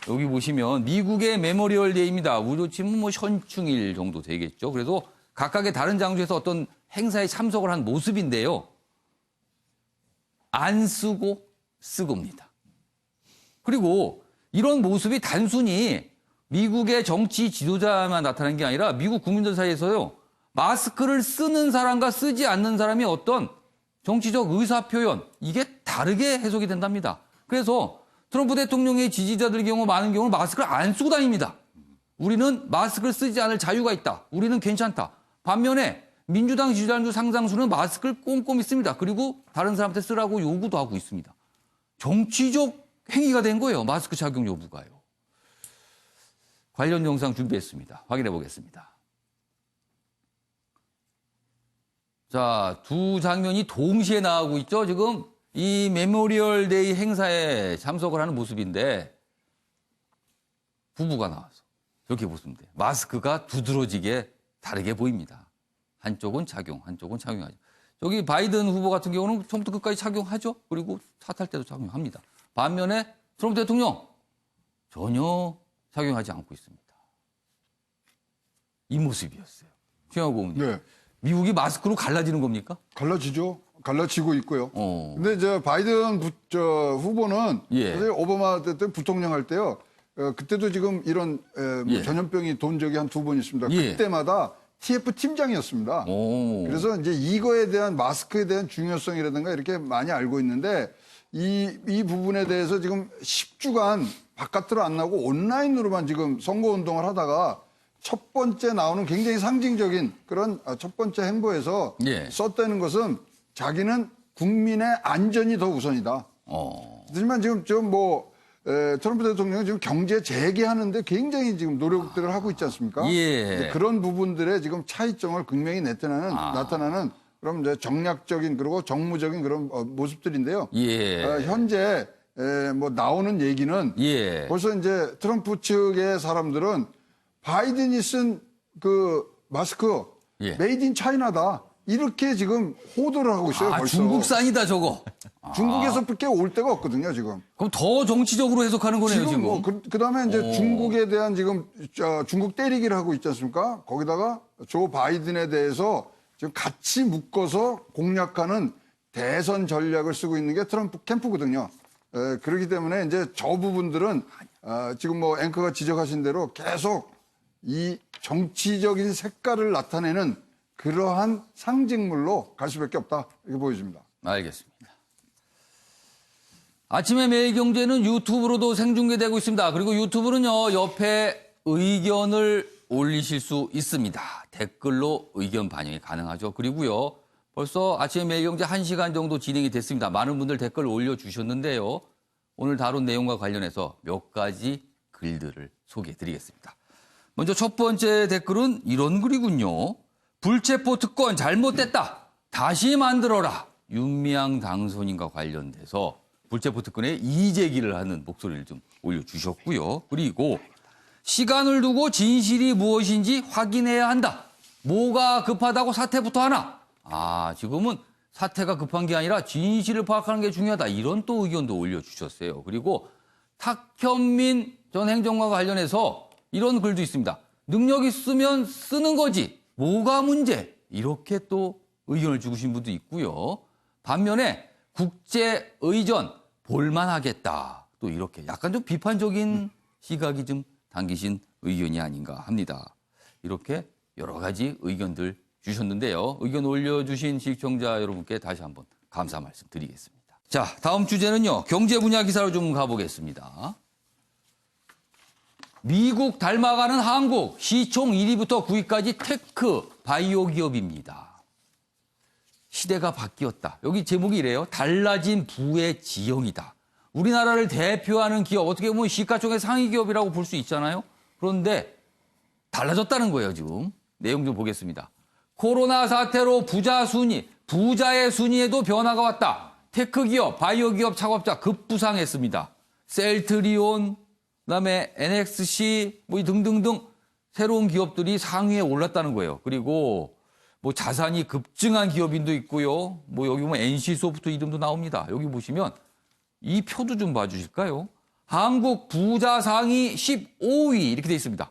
여기 보시면 미국의 메모리얼 데이입니다. 우리로 치면 뭐 현충일 정도 되겠죠. 그래서 각각의 다른 장소에서 어떤 행사에 참석을 한 모습인데요. 안 쓰고 쓰고입니다. 그리고 이런 모습이 단순히 미국의 정치 지도자만 나타난 게 아니라 미국 국민들 사이에서요. 마스크를 쓰는 사람과 쓰지 않는 사람이 어떤 정치적 의사표현 이게 다르게 해석이 된답니다. 그래서 트럼프 대통령의 지지자들 경우 많은 경우 마스크를 안 쓰고 다닙니다. 우리는 마스크를 쓰지 않을 자유가 있다. 우리는 괜찮다. 반면에 민주당 지지자들 상당수는 마스크를 꼼꼼히 씁니다. 그리고 다른 사람한테 쓰라고 요구도 하고 있습니다. 정치적 행위가 된 거예요. 마스크 착용 여부가요. 관련 영상 준비했습니다. 확인해 보겠습니다. 자, 두 장면이 동시에 나오고 있죠. 지금 이 메모리얼 데이 행사에 참석을 하는 모습인데 부부가 나와서 이렇게 보시면 돼요. 마스크가 두드러지게 다르게 보입니다. 한쪽은 착용, 한쪽은 착용하죠. 저기 바이든 후보 같은 경우는 처음부터 끝까지 착용하죠. 그리고 차 탈 때도 착용합니다. 반면에 트럼프 대통령 전혀 착용하지 않고 있습니다. 이 모습이었어요. 최영호 고문님. 네. 미국이 마스크로 갈라지는 겁니까? 갈라지죠. 갈라지고 있고요. 어. 근데 이제 바이든 후보는 예. 사실 오바마 때 부통령 할 때요. 그때도 지금 이런 뭐 예. 전염병이 돈 적이 한 2번 있습니다. 예. 그때마다 TF 팀장이었습니다. 오. 그래서 이제 이거에 대한 마스크에 대한 중요성이라든가 이렇게 많이 알고 있는데 이 부분에 대해서 지금 10주간 바깥으로 안 나오고 온라인으로만 지금 선거 운동을 하다가 첫 번째 나오는 굉장히 상징적인 그런 첫 번째 행보에서 예. 썼다는 것은 자기는 국민의 안전이 더 우선이다. 하지만 지금 트럼프 대통령은 지금 경제 재개하는데 굉장히 지금 노력들을 하고 있지 않습니까? 예. 그런 부분들의 지금 차이점을 극명히 나타나는 그럼 이제 정략적인 그리고 정무적인 그런 모습들인데요. 예. 현재 나오는 얘기는 예. 벌써 이제 트럼프 측의 사람들은 바이든이 쓴 그 마스크 예. 메이드 인 차이나다. 이렇게 지금 호도를 하고 있어요. 벌써. 중국산이다 저거. 중국에서밖에 올 데가 없거든요, 지금. 그럼 더 정치적으로 해석하는 거네요, 지금. 그다음에 이제 중국에 대한 지금 중국 때리기를 하고 있지 않습니까? 거기다가 조 바이든에 대해서 지금 같이 묶어서 공략하는 대선 전략을 쓰고 있는 게 트럼프 캠프거든요. 그렇기 때문에 이제 저 부분들은 지금 앵커가 지적하신 대로 계속 이 정치적인 색깔을 나타내는 그러한 상징물로 갈 수밖에 없다. 이렇게 보여집니다. 알겠습니다. 아침에 매일경제는 유튜브로도 생중계되고 있습니다. 그리고 유튜브는요, 옆에 의견을 올리실 수 있습니다. 댓글로 의견 반영이 가능하죠. 그리고요, 벌써 아침에 매일경제 1시간 정도 진행이 됐습니다. 많은 분들 댓글 올려주셨는데요. 오늘 다룬 내용과 관련해서 몇 가지 글들을 소개해드리겠습니다. 먼저 첫 번째 댓글은 이런 글이군요. 불체포 특권 잘못됐다. 다시 만들어라. 윤미향 당선인과 관련돼서 불체포 특권에 이의제기를 하는 목소리를 좀 올려주셨고요. 그리고 시간을 두고 진실이 무엇인지 확인해야 한다. 뭐가 급하다고 사퇴부터 하나? 지금은 사퇴가 급한 게 아니라 진실을 파악하는 게 중요하다. 이런 또 의견도 올려주셨어요. 그리고 탁현민 전 행정관과 관련해서 이런 글도 있습니다. 능력 있으면 쓰는 거지. 뭐가 문제? 이렇게 또 의견을 주신 분도 있고요. 반면에 국제의전 볼만하겠다. 또 이렇게 약간 좀 비판적인 시각이 좀 담기신 의견이 아닌가 합니다. 이렇게 여러 가지 의견들 주셨는데요. 의견 올려주신 시청자 여러분께 다시 한번 감사 말씀 드리겠습니다. 자, 다음 주제는요. 경제 분야 기사로 좀 가보겠습니다. 미국 닮아가는 한국, 시총 1위부터 9위까지 테크 바이오 기업입니다. 시대가 바뀌었다. 여기 제목이 이래요. 달라진 부의 지형이다. 우리나라를 대표하는 기업, 어떻게 보면 시가총액 상위 기업이라고 볼 수 있잖아요. 그런데 달라졌다는 거예요, 지금. 내용 좀 보겠습니다. 코로나 사태로 부자의 순위에도 변화가 왔다. 테크 기업, 바이오 기업 창업자 급부상했습니다. 셀트리온, 그다음에 NXC 등등등 새로운 기업들이 상위에 올랐다는 거예요. 그리고 자산이 급증한 기업인도 있고요. 여기 보면 NC소프트 이름도 나옵니다. 여기 보시면 이 표도 좀 봐주실까요? 한국 부자 상위 15위 이렇게 돼 있습니다.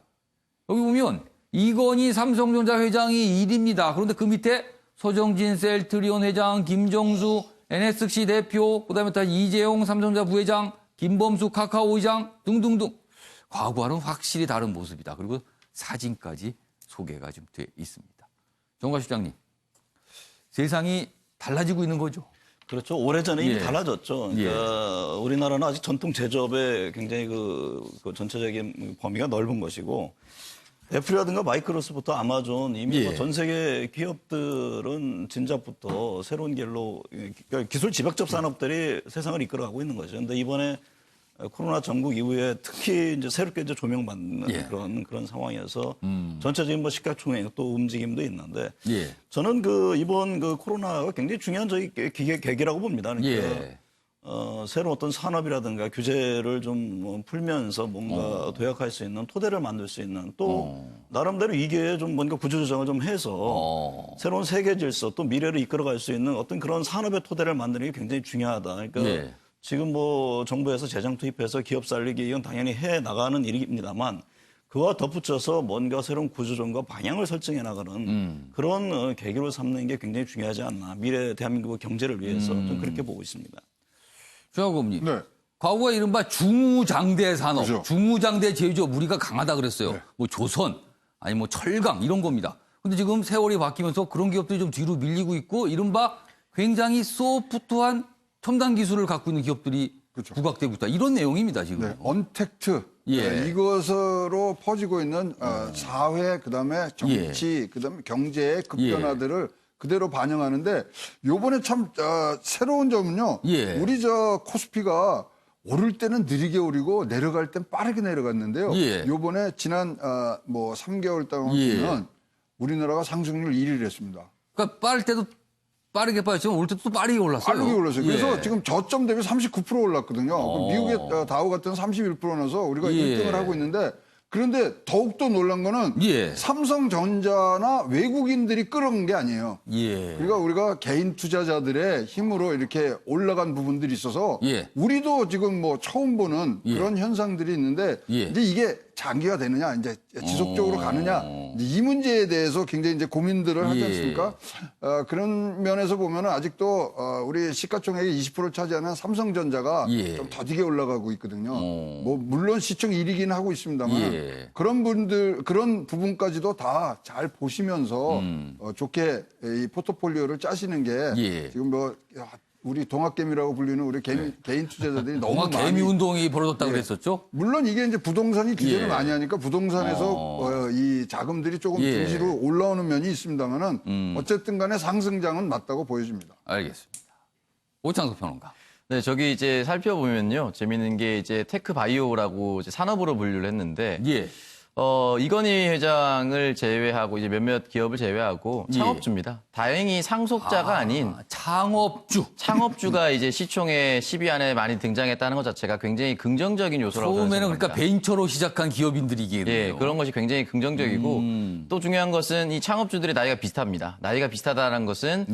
여기 보면 이건희 삼성전자 회장이 1위입니다. 그런데 그 밑에 서정진 셀트리온 회장, 김정수 NSC 대표, 그다음에 이재용 삼성전자 부회장, 김범수 카카오 회장 등등등. 과거와는 확실히 다른 모습이다. 그리고 사진까지 소개가 좀 돼 있습니다. 정관 실장님, 세상이 달라지고 있는 거죠? 그렇죠. 오래전에 이미 달라졌죠. 그러니까 우리나라는 아직 전통 제조업의 굉장히 그 전체적인 범위가 넓은 것이고, 애플이라든가 마이크로소프트, 아마존 이미 전 세계 기업들은 진작부터 새로운 길로 그러니까 기술 집약적 산업들이 세상을 이끌어가고 있는 거죠. 그런데 이번에 코로나 전국 이후에 특히 이제 새롭게 이제 조명받는 그런 상황이어서 전체적인 시가총액 또 움직임도 있는데 저는 이번 코로나가 굉장히 중요한 계기라고 봅니다. 그러니까 새로운 어떤 산업이라든가 규제를 좀 풀면서 뭔가 도약할 수 있는 토대를 만들 수 있는 또 나름대로 이 기회에 좀 뭔가 구조조정을 좀 해서 새로운 세계 질서 또 미래를 이끌어갈 수 있는 어떤 그런 산업의 토대를 만드는 게 굉장히 중요하다. 그러니까 지금 정부에서 재정 투입해서 기업 살리기 이건 당연히 해 나가는 일입니다만 그와 덧붙여서 뭔가 새로운 구조조정과 방향을 설정해 나가는 그런 계기로 삼는 게 굉장히 중요하지 않나. 미래 대한민국의 경제를 위해서 좀 그렇게 보고 있습니다. 조영검님. 과거에 이른바 중우장대 산업, 그렇죠. 중우장대 제조업 우리가 강하다 그랬어요. 조선, 아니 철강 이런 겁니다. 근데 지금 세월이 바뀌면서 그런 기업들이 좀 뒤로 밀리고 있고 이른바 굉장히 소프트한 첨단 기술을 갖고 있는 기업들이 그렇죠. 부각되고 있다. 이런 내용입니다, 지금. 네, 언택트. 이것으로 퍼지고 있는 사회, 그다음에 정치, 그다음에 경제의 급변화들을 그대로 반영하는데 요번에 참 새로운 점은요. 우리 코스피가 오를 때는 느리게 오르고 내려갈 땐 빠르게 내려갔는데요. 요번에 지난 3개월 동안 우리나라가 상승률 1위를 했습니다. 그러니까 빠를 때도 빠르게 빠졌지만 올 때도 또 빠르게 올랐어요. 빠르게 올랐어요. 그래서 지금 저점 대비 39% 올랐거든요. 미국의 다우 같은 31%나서 우리가 1등을 하고 있는데 그런데 더욱더 놀란 거는 삼성전자나 외국인들이 끌어온 게 아니에요. 그러니까 우리가 개인 투자자들의 힘으로 이렇게 올라간 부분들이 있어서 우리도 지금 처음 보는 그런 현상들이 있는데 이제 이게 장기화 되느냐, 이제 지속적으로 가느냐, 이 문제에 대해서 굉장히 이제 고민들을 하지 않습니까? 그런 면에서 보면은 아직도 우리 시가총액의 20%를 차지하는 삼성전자가 좀 더디게 올라가고 있거든요. 물론 시총 1위긴 하고 있습니다만 그런 부분까지도 다 잘 보시면서 좋게 이 포트폴리오를 짜시는 게 지금 우리 동학개미라고 불리는 우리 개인 투자자들이 너무 많이 개미 운동이 벌어졌다고 그랬었죠? 물론 이게 이제 부동산이 규제를 많이 하니까 부동산에서 이 자금들이 조금 증시로 올라오는 면이 있습니다만은 어쨌든 간에 상승장은 맞다고 보여집니다. 알겠습니다. 오창석 평론가. 네, 저기 이제 살펴보면요. 재밌는 게 이제 테크 바이오라고 이제 산업으로 분류를 했는데 이건희 회장을 제외하고 이제 몇몇 기업을 제외하고 창업주입니다. 다행히 상속자가 아닌 창업주가 이제 시총의 10위 안에 많이 등장했다는 것 자체가 굉장히 긍정적인 요소라고 처음에는 생각합니다. 그러니까 벤처로 시작한 기업인들이기에요. 그런 것이 굉장히 긍정적이고 또 중요한 것은 이 창업주들의 나이가 비슷합니다. 나이가 비슷하다는 것은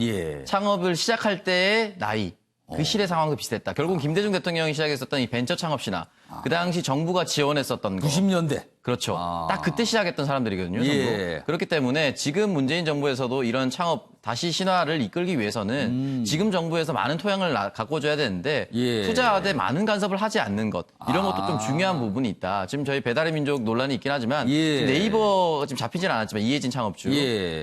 창업을 시작할 때의 나이 그 시대 상황도 비슷했다. 결국 김대중 대통령이 시작했었던 이 벤처 창업 신화. 그 당시 정부가 지원했었던 거. 90년대. 그렇죠. 딱 그때 시작했던 사람들이거든요. 전부. 그렇기 때문에 지금 문재인 정부에서도 이런 창업 다시 신화를 이끌기 위해서는 지금 정부에서 많은 토양을 가꿔줘야 되는데 투자하되 많은 간섭을 하지 않는 것. 이런 것도 좀 중요한 부분이 있다. 지금 저희 배달의 민족 논란이 있긴 하지만 네이버 지금 잡히진 않았지만 이해진 창업주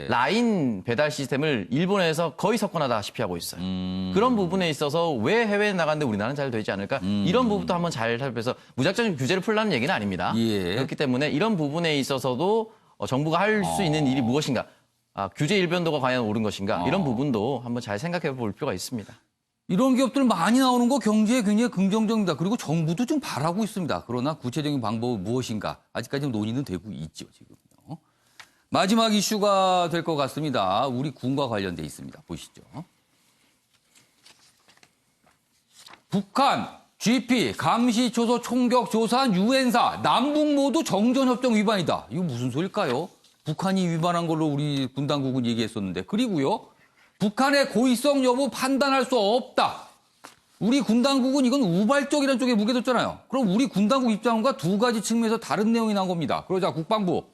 라인 배달 시스템을 일본에서 거의 석권하다시피 하고 있어요. 그런 부분에 있어서 왜 해외에 나갔는데 우리나라는 잘 되지 않을까? 이런 부분도 한번 잘 살펴서 무작정 규제를 풀라는 얘기는 아닙니다. 그렇기 때문에 이런 부분에 있어서도 정부가 할 수 있는 일이 무엇인가? 규제 일변도가 과연 옳은 것인가? 이런 부분도 한번 잘 생각해 볼 필요가 있습니다. 이런 기업들 많이 나오는 거 경제에 굉장히 긍정적입니다. 그리고 정부도 좀 바라고 있습니다. 그러나 구체적인 방법은 무엇인가? 아직까지 논의는 되고 있죠, 지금요. 마지막 이슈가 될 것 같습니다. 우리 군과 관련돼 있습니다. 보시죠. 북한 GP, 감시초소 총격 조사한 유엔사, 남북 모두 정전협정 위반이다. 이거 무슨 소릴까요? 북한이 위반한 걸로 우리 군 당국은 얘기했었는데. 그리고요, 북한의 고의성 여부 판단할 수 없다. 우리 군 당국은 이건 우발적이라는 쪽에 무게 뒀잖아요. 그럼 우리 군 당국 입장과 두 가지 측면에서 다른 내용이 나온 겁니다. 그러자 국방부,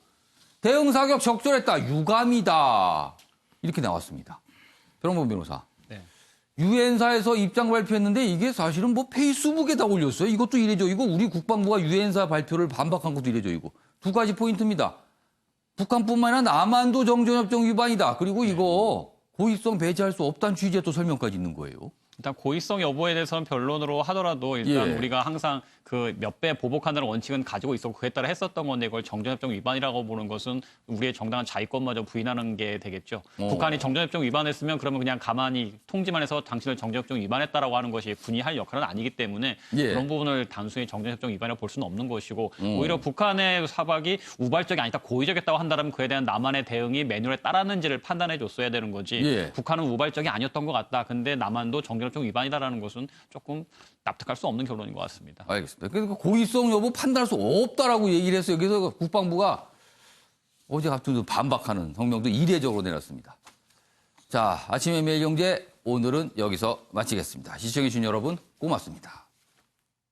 대응 사격 적절했다. 유감이다. 이렇게 나왔습니다. 변홍범 변호사. 유엔사에서 입장 발표했는데 이게 사실은 페이스북에다 올렸어요. 이것도 이례적이고 우리 국방부가 유엔사 발표를 반박한 것도 이례적이고. 두 가지 포인트입니다. 북한뿐만 아니라 남한도 정전협정 위반이다. 그리고 이거 고의성 배제할 수 없다는 취지의 또 설명까지 있는 거예요. 일단 고의성 여부에 대해서는 변론으로 하더라도 일단 우리가 항상 그 몇 배 보복한다는 원칙은 가지고 있었고 그에 따라 했었던 건데 이걸 정전협정 위반이라고 보는 것은 우리의 정당한 자위권마저 부인하는 게 되겠죠. 북한이 정전협정 위반했으면 그러면 그냥 가만히 통지만 해서 당신을 정전협정 위반했다라고 하는 것이 군이 할 역할은 아니기 때문에 그런 부분을 단순히 정전협정 위반이라고 볼 수는 없는 것이고 오히려 북한의 사박이 우발적이 아니다 고의적이었다고 한다면 그에 대한 남한의 대응이 매뉴얼에 따랐는지를 판단해 줬어야 되는 거지. 북한은 우발적이 아니었던 것 같다. 근데 남한도 정전협정 위반이다라는 것은 조금 납득할 수 없는 결론인 것 같습니다. 알겠습니다. 그래서 고의성 여부 판단할 수 없다라고 얘기를 했어요. 그래서 국방부가 어제 갑자기 반박하는 성명도 이례적으로 내놨습니다. 자, 아침의 매일경제 오늘은 여기서 마치겠습니다. 시청해주신 여러분 고맙습니다.